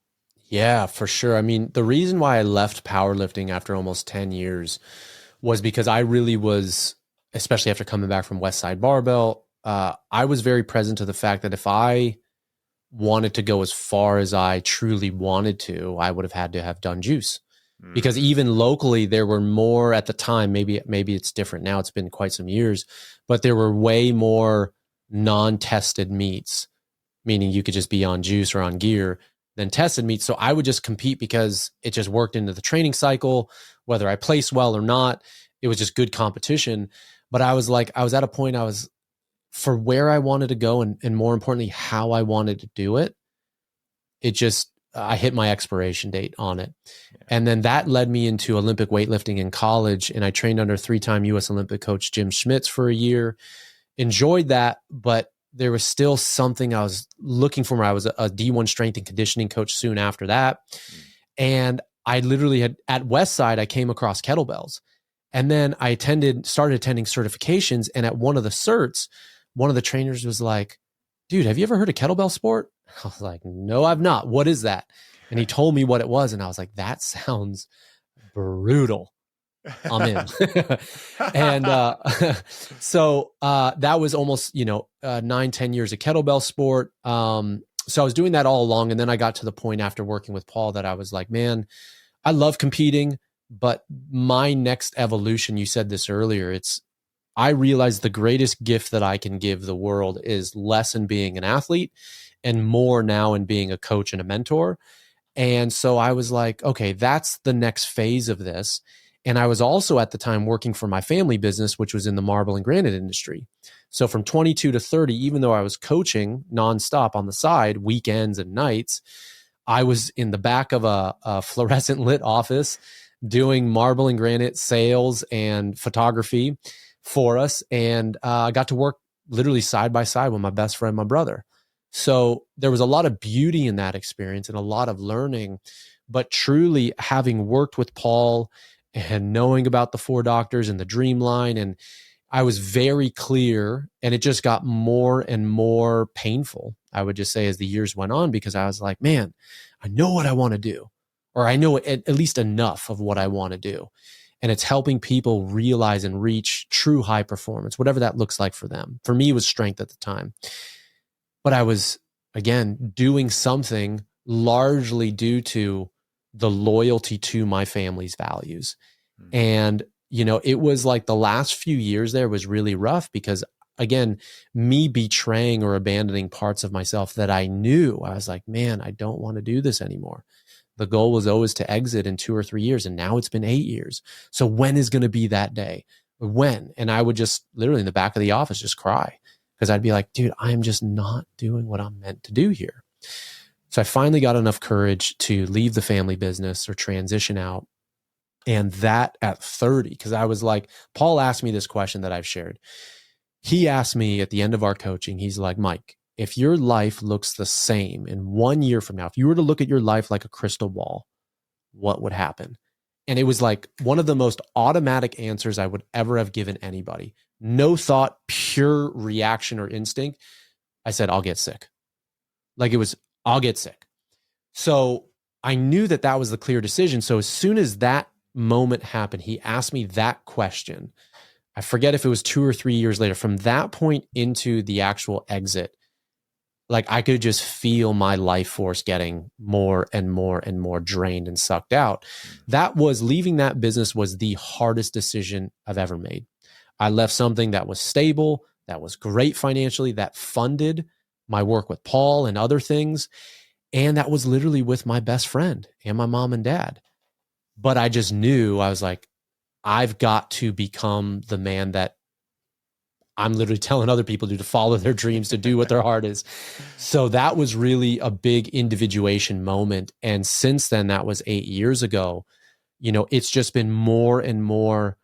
Yeah, for sure. I mean, the reason why I left powerlifting after almost 10 years was because I really was, especially after coming back from West Side Barbell, I was very present to the fact that if I wanted to go as far as I truly wanted to, I would have had to have done juice. Because even locally, there were more at the time, maybe it's different now, it's been quite some years, but there were way more non-tested meets, meaning you could just be on juice or on gear, than tested meets. So I would just compete because it just worked into the training cycle, whether I placed well or not. It was just good competition. But I was at a point, for where I wanted to go and more importantly, how I wanted to do it, I hit my expiration date on it. Yeah. And then that led me into Olympic weightlifting in college. And I trained under 3-time U.S. Olympic coach Jim Schmitz for a year. Enjoyed that, but there was still something I was looking for. I was a D1 strength and conditioning coach soon after that. And I literally at Westside, I came across kettlebells. And then I started attending certifications. And at one of the certs, one of the trainers was like, dude, have you ever heard of kettlebell sport? I was like, no, I've not. What is that? And he told me what it was. And I was like, that sounds brutal. I'm in. And so that was almost, 9-10 years of kettlebell sport. So I was doing that all along. And then I got to the point after working with Paul that I was like, man, I love competing, but my next evolution, you said this earlier, I realized the greatest gift that I can give the world is less in being an athlete and more now in being a coach and a mentor. And so I was like, okay, that's the next phase of this. And I was also at the time working for my family business, which was in the marble and granite industry. So from 22 to 30, even though I was coaching nonstop on the side, weekends and nights, I was in the back of a fluorescent lit office doing marble and granite sales and photography for us. And I got to work literally side by side with my best friend, my brother. So there was a lot of beauty in that experience and a lot of learning, but truly having worked with Paul and knowing about the 4 doctors and the Dreamline, and I was very clear, and it just got more and more painful, I would just say, as the years went on, because I was like, man, I know what I want to do, or I know at least enough of what I want to do. And it's helping people realize and reach true high performance, whatever that looks like for them. For me, it was strength at the time. But I was, again, doing something largely due to the loyalty to my family's values. Mm-hmm. And, it was like the last few years there was really rough because, again, me betraying or abandoning parts of myself that I knew, I was like, man, I don't want to do this anymore. The goal was always to exit in 2 or 3 years. And now it's been 8 years. So when is going to be that day? When? And I would just literally in the back of the office just cry. Because I'd be like, dude, I'm just not doing what I'm meant to do here. So I finally got enough courage to leave the family business or transition out. And that at 30, because I was like, Paul asked me this question that I've shared. He asked me at the end of our coaching, he's like, Mike, if your life looks the same in 1 year from now, if you were to look at your life like a crystal ball, what would happen? And it was like one of the most automatic answers I would ever have given anybody. No thought, pure reaction or instinct. I said, I'll get sick. Like it was, I'll get sick. So I knew that that was the clear decision. So as soon as that moment happened, he asked me that question. I forget if it was 2 or 3 years later. From that point into the actual exit, like I could just feel my life force getting more and more and more drained and sucked out. That was, leaving that business was the hardest decision I've ever made. I left something that was stable, that was great financially, that funded my work with Paul and other things. And that was literally with my best friend and my mom and dad. But I just knew, I was like, I've got to become the man that I'm literally telling other people to follow their dreams, to do what their heart is. So that was really a big individuation moment. And since then, that was 8 years ago, it's just been more and more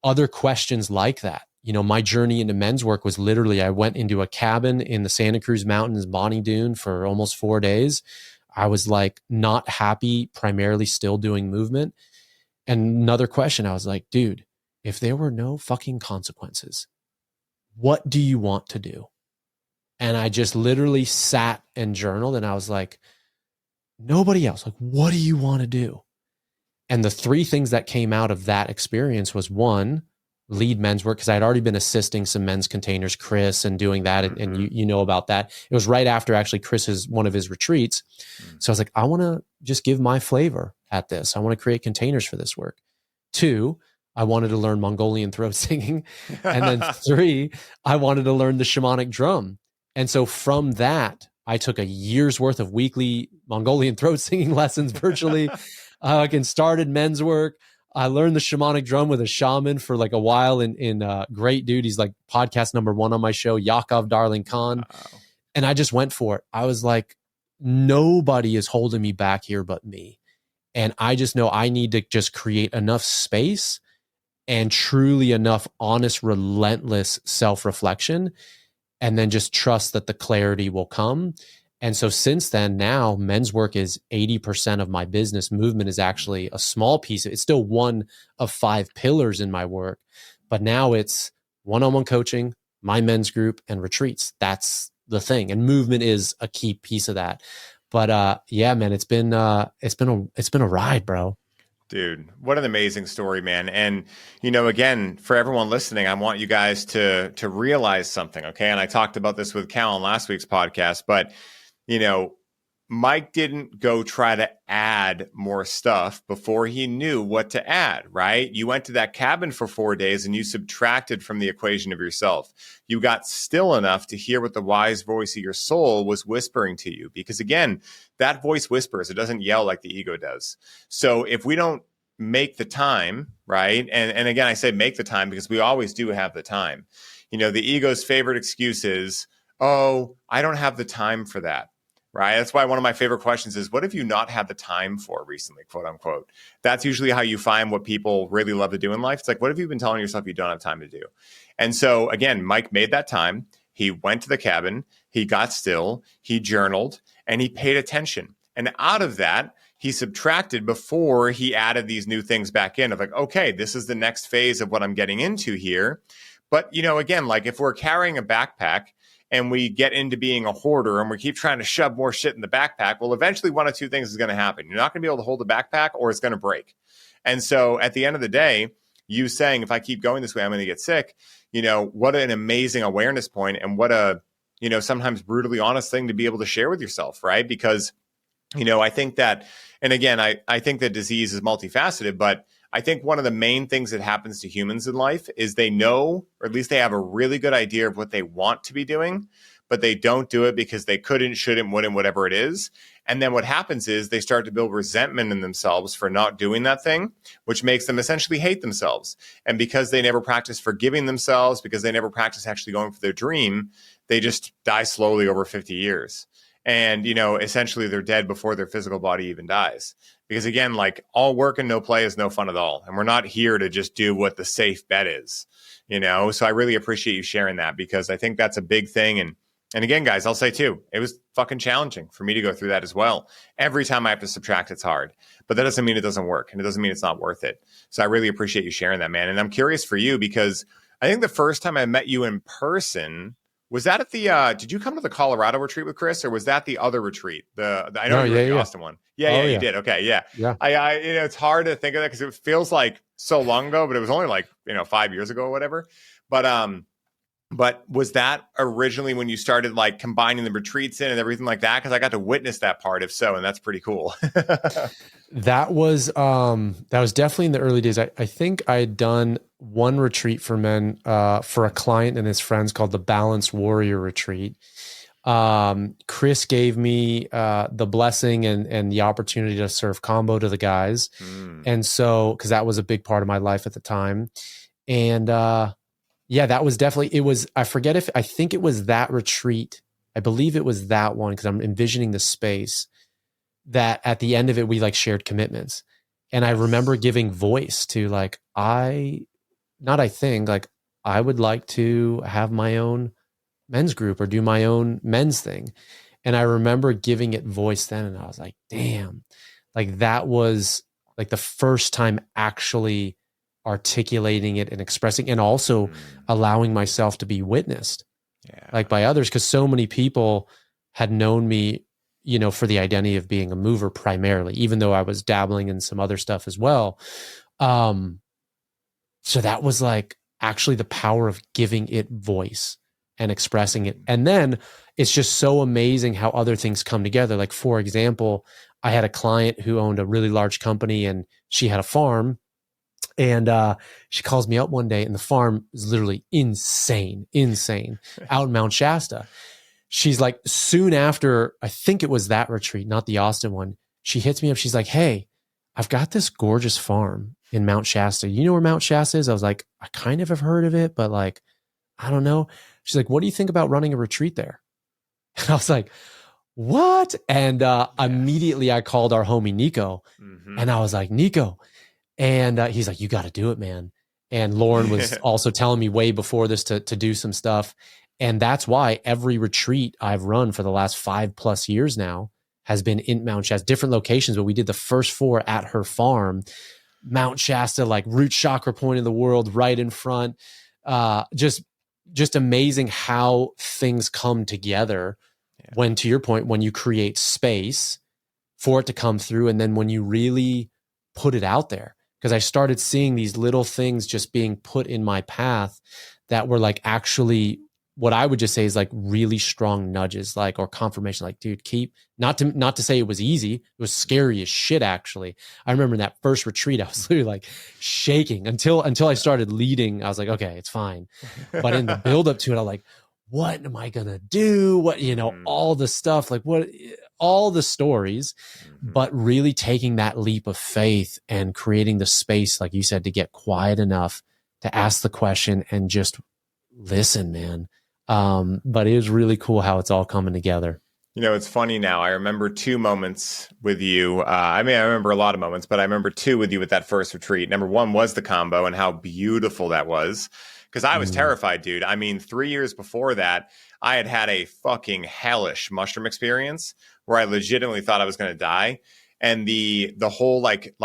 other questions like that. My journey into men's work was literally, I went into a cabin in the Santa Cruz Mountains, Bonnie Doon, for almost 4 days. I was like not happy, primarily still doing movement. And another question, I was like, dude, if there were no fucking consequences, what do you want to do? And I just literally sat and journaled, and I was like, nobody else. Like, what do you want to do? And the 3 things that came out of that experience was, 1, lead men's work, because I'd already been assisting some men's containers, Chris, and doing that. And you know about that. It was right after actually one of his retreats. So I was like, I want to just give my flavor at this. I want to create containers for this work. 2, I wanted to learn Mongolian throat singing. And then 3, I wanted to learn the shamanic drum. And so from that, I took a year's worth of weekly Mongolian throat singing lessons virtually. I started men's work. I learned the shamanic drum with a shaman for like a while in great dude. He's like podcast number 1 on my show, Yakov Darling Khan. Wow. And I just went for it. I was like, nobody is holding me back here but me. And I just know I need to just create enough space and truly enough honest, relentless self-reflection, and then just trust that the clarity will come. And so since then, now men's work is 80% of my business. Movement is actually a small piece. It's still one of 5 pillars in my work, but now it's one-on-one coaching, my men's group, and retreats. That's the thing. And movement is a key piece of that. But yeah, man, it's been a ride, bro. Dude, what an amazing story, man. And, again, for everyone listening, I want you guys to realize something, okay? And I talked about this with Cal on last week's podcast, but, you know, Mike didn't go try to add more stuff before he knew what to add, right? You went to that cabin for 4 days and you subtracted from the equation of yourself. You got still enough to hear what the wise voice of your soul was whispering to you. Because again, that voice whispers, it doesn't yell like the ego does. So if we don't make the time, right? And again, I say make the time because we always do have the time. The ego's favorite excuse is, oh, I don't have the time for that. Right. That's why one of my favorite questions is, what have you not had the time for recently, quote unquote? That's usually how you find what people really love to do in life. It's like, what have you been telling yourself you don't have time to do? And so, again, Mike made that time. He went to the cabin. He got still. He journaled and he paid attention. And out of that, he subtracted before he added these new things back in of like, okay, this is the next phase of what I'm getting into here. But, again, like if we're carrying a backpack, and we get into being a hoarder and we keep trying to shove more shit in the backpack, well, eventually one of two things is going to happen. You're not going to be able to hold the backpack or it's going to break. And so at the end of the day, you saying, if I keep going this way, I'm going to get sick, what an amazing awareness point and what a, sometimes brutally honest thing to be able to share with yourself, right? Because, I think that, and again, I think that disease is multifaceted, but I think one of the main things that happens to humans in life is they know, or at least they have a really good idea of what they want to be doing, but they don't do it because they couldn't, shouldn't, wouldn't, whatever it is. And then what happens is they start to build resentment in themselves for not doing that thing, which makes them essentially hate themselves. And because they never practice forgiving themselves, because they never practice actually going for their dream, they just die slowly over 50 years. And, essentially they're dead before their physical body even dies. Because again, like all work and no play is no fun at all. And we're not here to just do what the safe bet is, So I really appreciate you sharing that because I think that's a big thing. And again, guys, I'll say too, it was fucking challenging for me to go through that as well. Every time I have to subtract, it's hard. But that doesn't mean it doesn't work. And it doesn't mean it's not worth it. So I really appreciate you sharing that, man. And I'm curious for you because I think the first time I met you in person, was that at the, did you come to the Colorado retreat with Chris or was that the other retreat? I know you were at the Austin one. Yeah, you did. Okay. Yeah. I it's hard to think of that because it feels like so long ago, but it was only like, 5 years ago or whatever. But was that originally when you started like combining the retreats in and everything like that? Cause I got to witness that part if so, and that's pretty cool. That was definitely in the early days. I think I had done one retreat for men for a client and his friends called the Balanced Warrior Retreat. Chris gave me the blessing and the opportunity to serve combo to the guys. And so, cause that was a big part of my life at the time. And that was definitely, I think it was that retreat. I believe it was that one because I'm envisioning the space that at the end of it, we like shared commitments. And I remember giving voice to like, I would like to have my own men's group or do my own men's thing. And I remember giving it voice then. And I was like, damn, like that was like the first time actually articulating it and expressing and also allowing myself to be witnessed like by others. Cause so many people had known me, for the identity of being a mover primarily, even though I was dabbling in some other stuff as well. So that was like actually the power of giving it voice and expressing it. And then it's just so amazing how other things come together. Like, for example, I had a client who owned a really large company and she had a farm. And she calls me up one day and the farm is literally insane out in Mount Shasta. She's like, soon after, I think it was that retreat, not the Austin one, she hits me up. She's like, hey, I've got this gorgeous farm in Mount Shasta. You know where Mount Shasta is? I was like, I kind of have heard of it, but like, I don't know. She's like, what do you think about running a retreat there? And I was like, what? And immediately I called our homie Nico and I was like, Nico. And he's like, you got to do it, man. And Lauren was also telling me way before this to do some stuff. And that's why every retreat I've run for the last 5+ years now has been in Mount Shasta, different locations, but we did the first 4 at her farm, Mount Shasta, like root chakra point in the world, right in front. Just amazing how things come together when, to your point, when you create space for it to come through. And then when you really put it out there, because I started seeing these little things just being put in my path that were like actually what I would just say is like really strong nudges, like, or confirmation, like, dude, keep, not to say it was easy. It was scary as shit. Actually, I remember in that first retreat, I was literally like shaking until I started leading. I was like, okay, it's fine. But in the build up to it, I'm like, what am I going to do? What, all the stuff, like what, all the stories, but really taking that leap of faith and creating the space, like you said, to get quiet enough to ask the question and just listen, man. But it was really cool how it's all coming together. It's funny now. I remember 2 moments with you. I remember a lot of moments, but I remember 2 with you at that first retreat. Number 1 was the combo and how beautiful that was. Because I was terrified, dude. 3 years before that, I had a fucking hellish mushroom experience where I legitimately thought I was going to die. And the whole like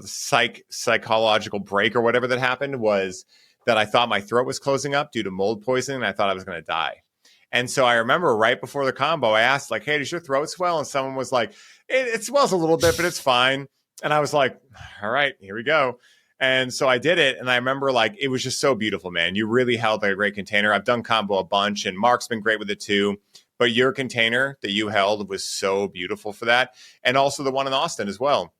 psychological break or whatever that happened was that I thought my throat was closing up due to mold poisoning, and I thought I was going to die. And so I remember right before the combo, I asked, like, hey, does your throat swell? And someone was like, it swells a little bit, but it's fine. And I was like, all right, here we go. And so I did it. And I remember, like, it was just so beautiful, man. You really held a great container. I've done combo a bunch, and Mark's been great with it too. But your container that you held was so beautiful for that. And also the one in Austin as well.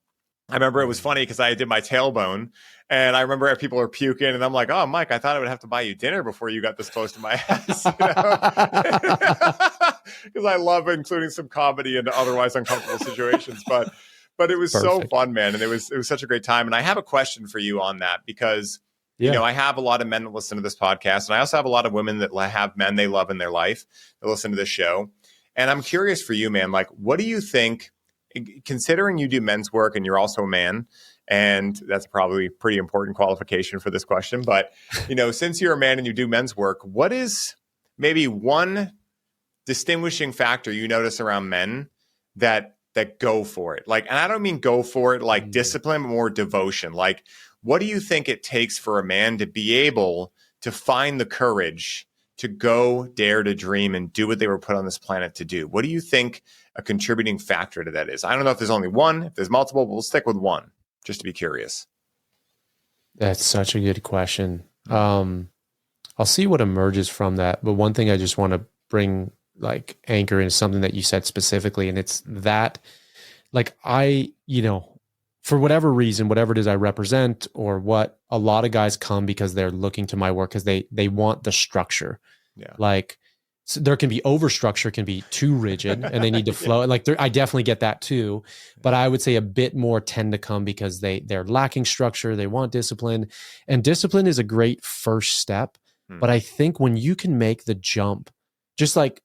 I remember it was funny because I did my tailbone, and I remember people are puking, and I'm like, oh, Mike, I thought I would have to buy you dinner before you got this close to my ass, because I love including some comedy into otherwise uncomfortable situations. But it was so fun, man. And it was such a great time. And I have a question for you on that, because, I have a lot of men that listen to this podcast, and I also have a lot of women that have men they love in their life that listen to this show. And I'm curious for you, man, like, what do you think, considering you do men's work and you're also a man, and that's probably a pretty important qualification for this question, but, since you're a man and you do men's work, what is maybe one distinguishing factor you notice around men that go for it? Like, and I don't mean go for it like discipline, but more devotion. Like, what do you think it takes for a man to be able to find the courage to go dare to dream and do what they were put on this planet to do? What do you think a contributing factor to that is? I don't know if there's only one, if there's multiple, but we'll stick with one, just to be curious. That's such a good question. I'll see what emerges from that. But one thing I just want to bring, like, anchor in something that you said specifically, and it's that, like, for whatever reason, whatever it is I represent, or what, a lot of guys come because they're looking to my work because they want the structure. Yeah. Like, so there can be overstructure, can be too rigid, and they need to flow. Like, I definitely get that too. But I would say a bit more tend to come because they're lacking structure. They want discipline, and discipline is a great first step. But I think when you can make the jump, just like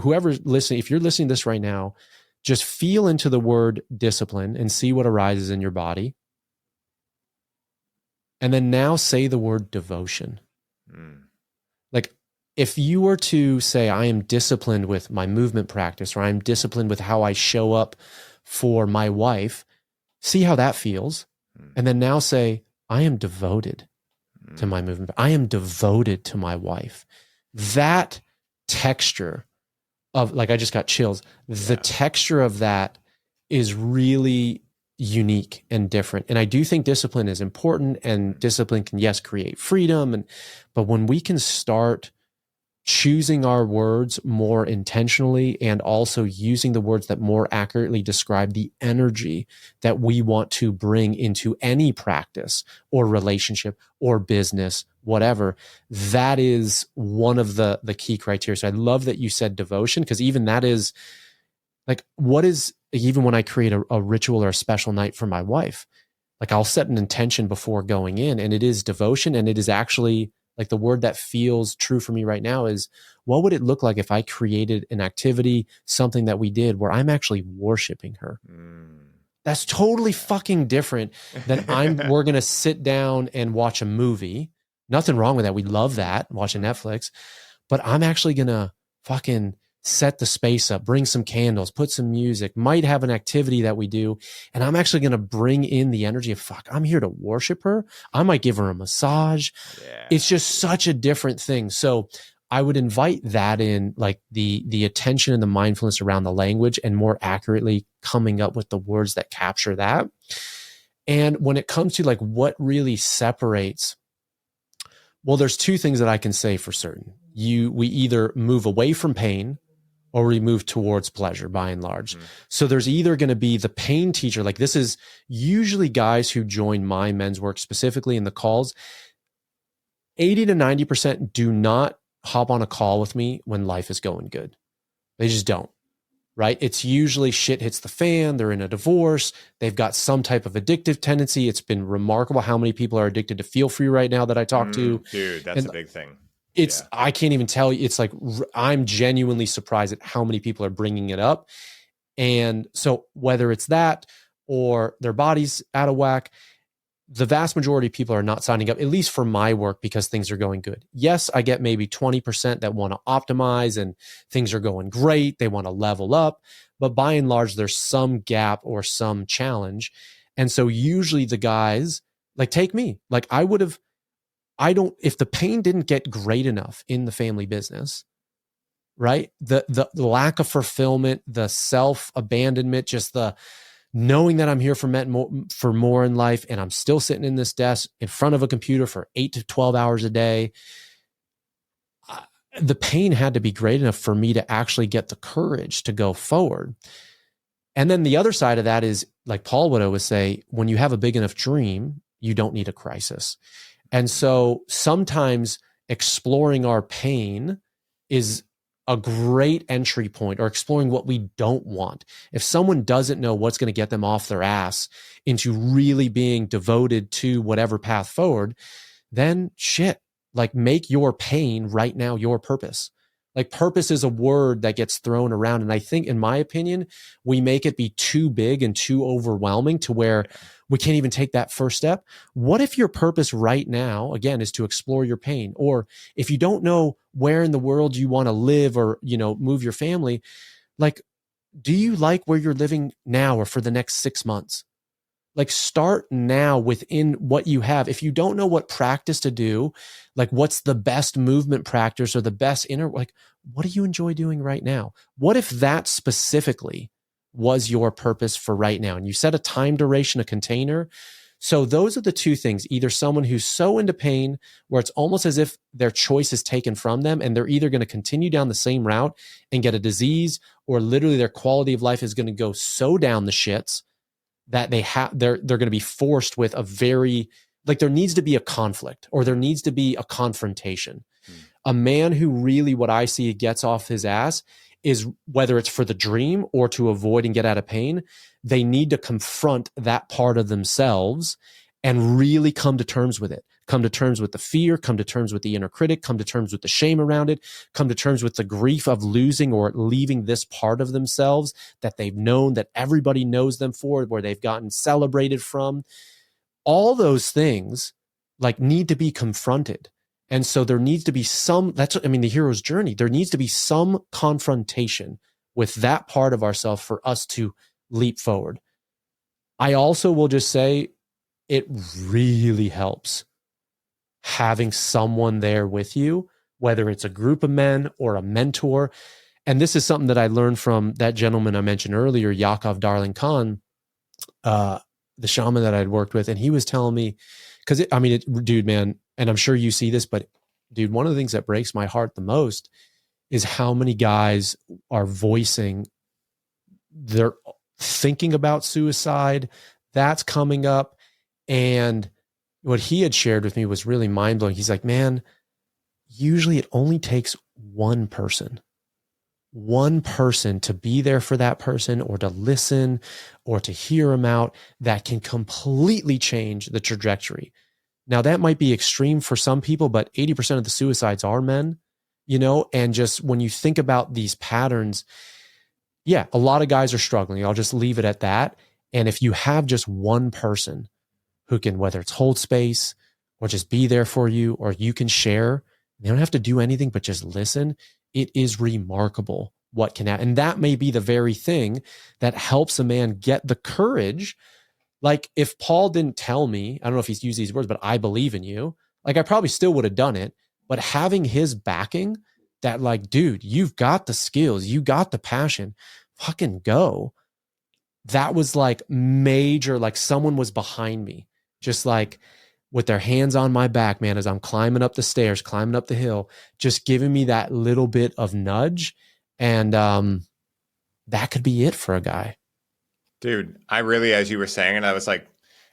whoever's listening, if you're listening to this right now, just feel into the word discipline and see what arises in your body. And then now say the word devotion. Like, if you were to say, I am disciplined with my movement practice, or I'm disciplined with how I show up for my wife, see how that feels. And then now say, I am devoted to my movement. I am devoted to my wife. That texture of, like, I just got chills. The texture of that is really unique and different. And I do think discipline is important, and discipline can, yes, create freedom. But when we can start choosing our words more intentionally, and also using the words that more accurately describe the energy that we want to bring into any practice or relationship or business, whatever, that is one of the key criteria. So I love that you said devotion, because even that is, like, what is, even when I create a ritual or a special night for my wife, like, I'll set an intention before going in, and it is devotion. And it is actually, like, the word that feels true for me right now is, what would it look like if I created an activity, something that we did where I'm actually worshiping her? That's totally fucking different than we're going to sit down and watch a movie. Nothing wrong with that. We love that, watching Netflix. But I'm actually going to fucking set the space up, bring some candles, put some music, might have an activity that we do. And I'm actually going to bring in the energy of, fuck, I'm here to worship her. I might give her a massage. Yeah. It's just such a different thing. So I would invite that in, like, the attention and the mindfulness around the language, and more accurately coming up with the words that capture that. And when it comes to like what really separates, well, there's two things that I can say for certain. We either move away from pain or we move towards pleasure by and large. So there's either going to be the pain teacher. Like this is usually guys who join my men's work specifically in the calls. 80 to 90% do not hop on a call with me when life is going good. They just don't, right? It's usually shit hits the fan. They're in a divorce. They've got some type of addictive tendency. It's been remarkable how many people are addicted to Feel Free right now that I talk to. Dude, that's a big thing. I can't even tell you. It's like, I'm genuinely surprised at how many people are bringing it up. And so whether it's that or their body's out of whack, the vast majority of people are not signing up, at least for my work, because things are going good. Yes, I get maybe 20% that want to optimize and things are going great. They want to level up, but by and large, there's some gap or some challenge. And so usually the guys, like take me, like if the pain didn't get great enough in the family business, right? The lack of fulfillment, the self-abandonment, just the knowing that I'm here for more in life, and I'm still sitting in this desk in front of a computer for 8 to 12 hours a day. The pain had to be great enough for me to actually get the courage to go forward. And then the other side of that is, like Paul would always say, when you have a big enough dream, you don't need a crisis. And so sometimes exploring our pain is a great entry point, or exploring what we don't want. If someone doesn't know what's going to get them off their ass into really being devoted to whatever path forward, then shit, like make your pain right now your purpose. Like purpose is a word that gets thrown around. And I think, in my opinion, we make it be too big and too overwhelming to where we can't even take that first step. What if your purpose right now, again, is to explore your pain? Or if you don't know where in the world you want to live or, move your family, like, do you like where you're living now or for the next 6 months? Like start now within what you have. If you don't know what practice to do, like what's the best movement practice or the best like what do you enjoy doing right now? What if that specifically was your purpose for right now? And you set a time duration, a container. So those are the two things. Either someone who's so into pain where it's almost as if their choice is taken from them, and they're either going to continue down the same route and get a disease, or literally their quality of life is going to go so down the shits that they're going to be forced with there needs to be a conflict, or there needs to be a confrontation. A man who really, what I see, gets off his ass is, whether it's for the dream or to avoid and get out of pain, they need to confront that part of themselves and really come to terms with it. Come to terms with the fear, come to terms with the inner critic, come to terms with the shame around it, come to terms with the grief of losing or leaving this part of themselves that they've known, that everybody knows them for, where they've gotten celebrated from. All those things need to be confronted. And so there needs to be the hero's journey. There needs to be some confrontation with that part of ourselves for us to leap forward. I also will just say it really helps having someone there with you, whether it's a group of men or a mentor. And this is something that I learned from that gentleman I mentioned earlier, Yakov Darling Khan, the shaman that I'd worked with. And he was telling me, dude, man, and I'm sure you see this, but dude, one of the things that breaks my heart the most is how many guys are voicing they're thinking about suicide. That's coming up. And what he had shared with me was really mind blowing. He's like, man, usually it only takes one person to be there for that person, or to listen, or to hear them out, that can completely change the trajectory. Now, that might be extreme for some people, but 80% of the suicides are men, and just when you think about these patterns, yeah, a lot of guys are struggling. I'll just leave it at that. And if you have just one person who can, whether it's hold space or just be there for you, or you can share, they don't have to do anything but just listen. It is remarkable what can happen. And that may be the very thing that helps a man get the courage. Like if Paul didn't tell me, I don't know if he's used these words, but I believe in you, I probably still would have done it. But having his backing that dude, you've got the skills, you got the passion, fucking go. that was like major, like someone was behind me, just like with their hands on my back, man, as I'm climbing up the stairs, climbing up the hill, just giving me that little bit of nudge. And that could be it for a guy. Dude, I really, as you were saying, and I was like,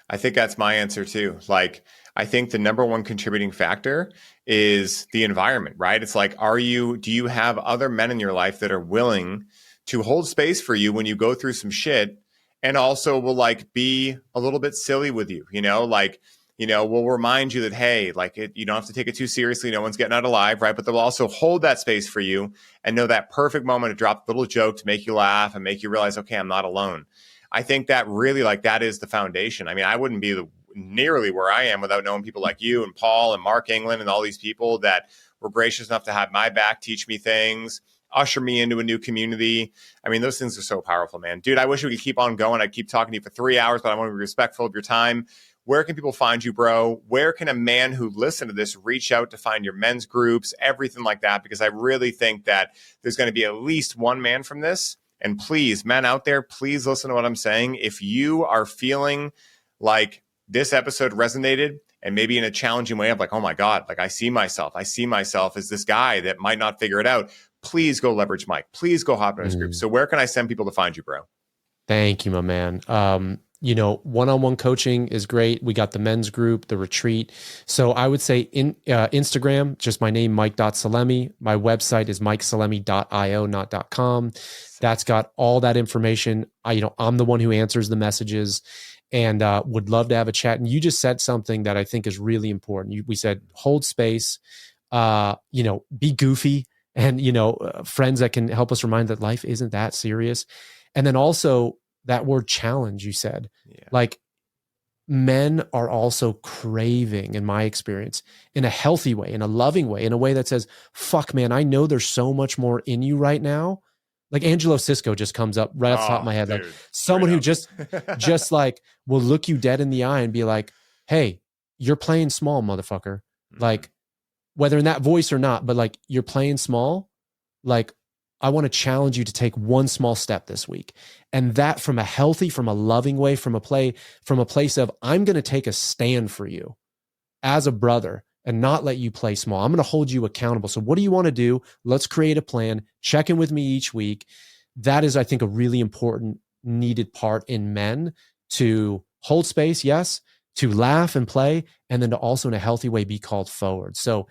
I think that's my answer too. Like, I think the number one contributing factor is the environment, right? It's like, do you have other men in your life that are willing to hold space for you when you go through some shit, and also will like be a little bit silly with you, we'll remind you that, hey, like you don't have to take it too seriously. No one's getting out alive, right? But they'll also hold that space for you and know that perfect moment to drop a little joke to make you laugh and make you realize, okay, I'm not alone. I think that really, like, that is the foundation. I mean, I wouldn't be nearly where I am without knowing people like you and Paul and Mark England and all these people that were gracious enough to have my back, teach me things, usher me into a new community. I mean, those things are so powerful, man. Dude, I wish we could keep on going. I'd keep talking to you for 3 hours, but I want to be respectful of your time. Where can people find you, bro? Where can a man who listened to this reach out to find your men's groups, everything like that? Because I really think that there's going to be at least one man from this. And please, men out there, please listen to what I'm saying. If you are feeling like this episode resonated and maybe in a challenging way of like, oh my God, like I see myself as this guy that might not figure it out, please go leverage Mike. Please go hop in his group. So where can I send people to find you, bro? Thank you, my man. One-on-one coaching is great. We got the men's group, the retreat. So I would say in Instagram, just my name, Mike.Salemi. My website is MikeSalemi.io, not .com. That's got all that information. I'm the one who answers the messages and would love to have a chat. And you just said something that I think is really important. We said, hold space, be goofy, and, friends that can help us remind that life isn't that serious. And then also, that word challenge, you said, like men are also craving, in my experience, in a healthy way, in a loving way, in a way that says, fuck, man, I know there's so much more in you right now. Like Angelo Cisco just comes up right off the top of my head. Dude, like someone who just like will look you dead in the eye and be like, hey, you're playing small, motherfucker. Mm-hmm. Like whether in that voice or not, but like you're playing small, like I want to challenge you to take one small step this week. And that from a healthy, from a loving way, from a place of, I'm going to take a stand for you as a brother and not let you play small. I'm going to hold you accountable. So what do you want to do? Let's create a plan. Check in with me each week. That is, I think, a really important, needed part in men to hold space. Yes. To laugh and play. And then to also in a healthy way, be called forward. So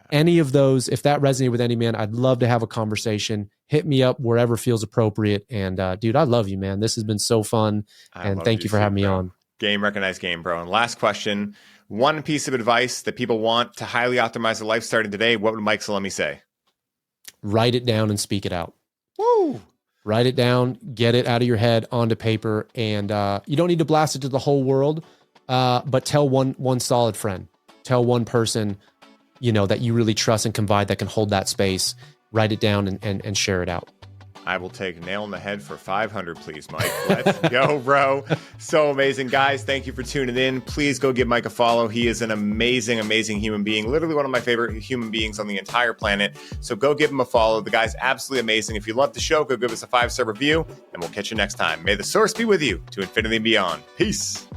any of those, if that resonated with any man, I'd love to have a conversation. Hit me up wherever feels appropriate. And dude, I love you, man. This has been so fun. And thank you for having me on. Game recognized game, bro. And last question, one piece of advice that people want to highly optimize their life starting today, what would Mike Salemi say? Write it down and speak it out. Woo! Write it down, get it out of your head onto paper. And you don't need to blast it to the whole world, but tell one solid friend. Tell one person that you really trust and confide that can hold that space. Write it down and share it out. I will take nail in the head for 500, please, Mike. Let's go, bro. So amazing. Guys, thank you for tuning in. Please go give Mike a follow. He is an amazing, amazing human being. Literally one of my favorite human beings on the entire planet. So go give him a follow. The guy's absolutely amazing. If you love the show, go give us a 5-star review, and we'll catch you next time. May the source be with you to infinity and beyond. Peace.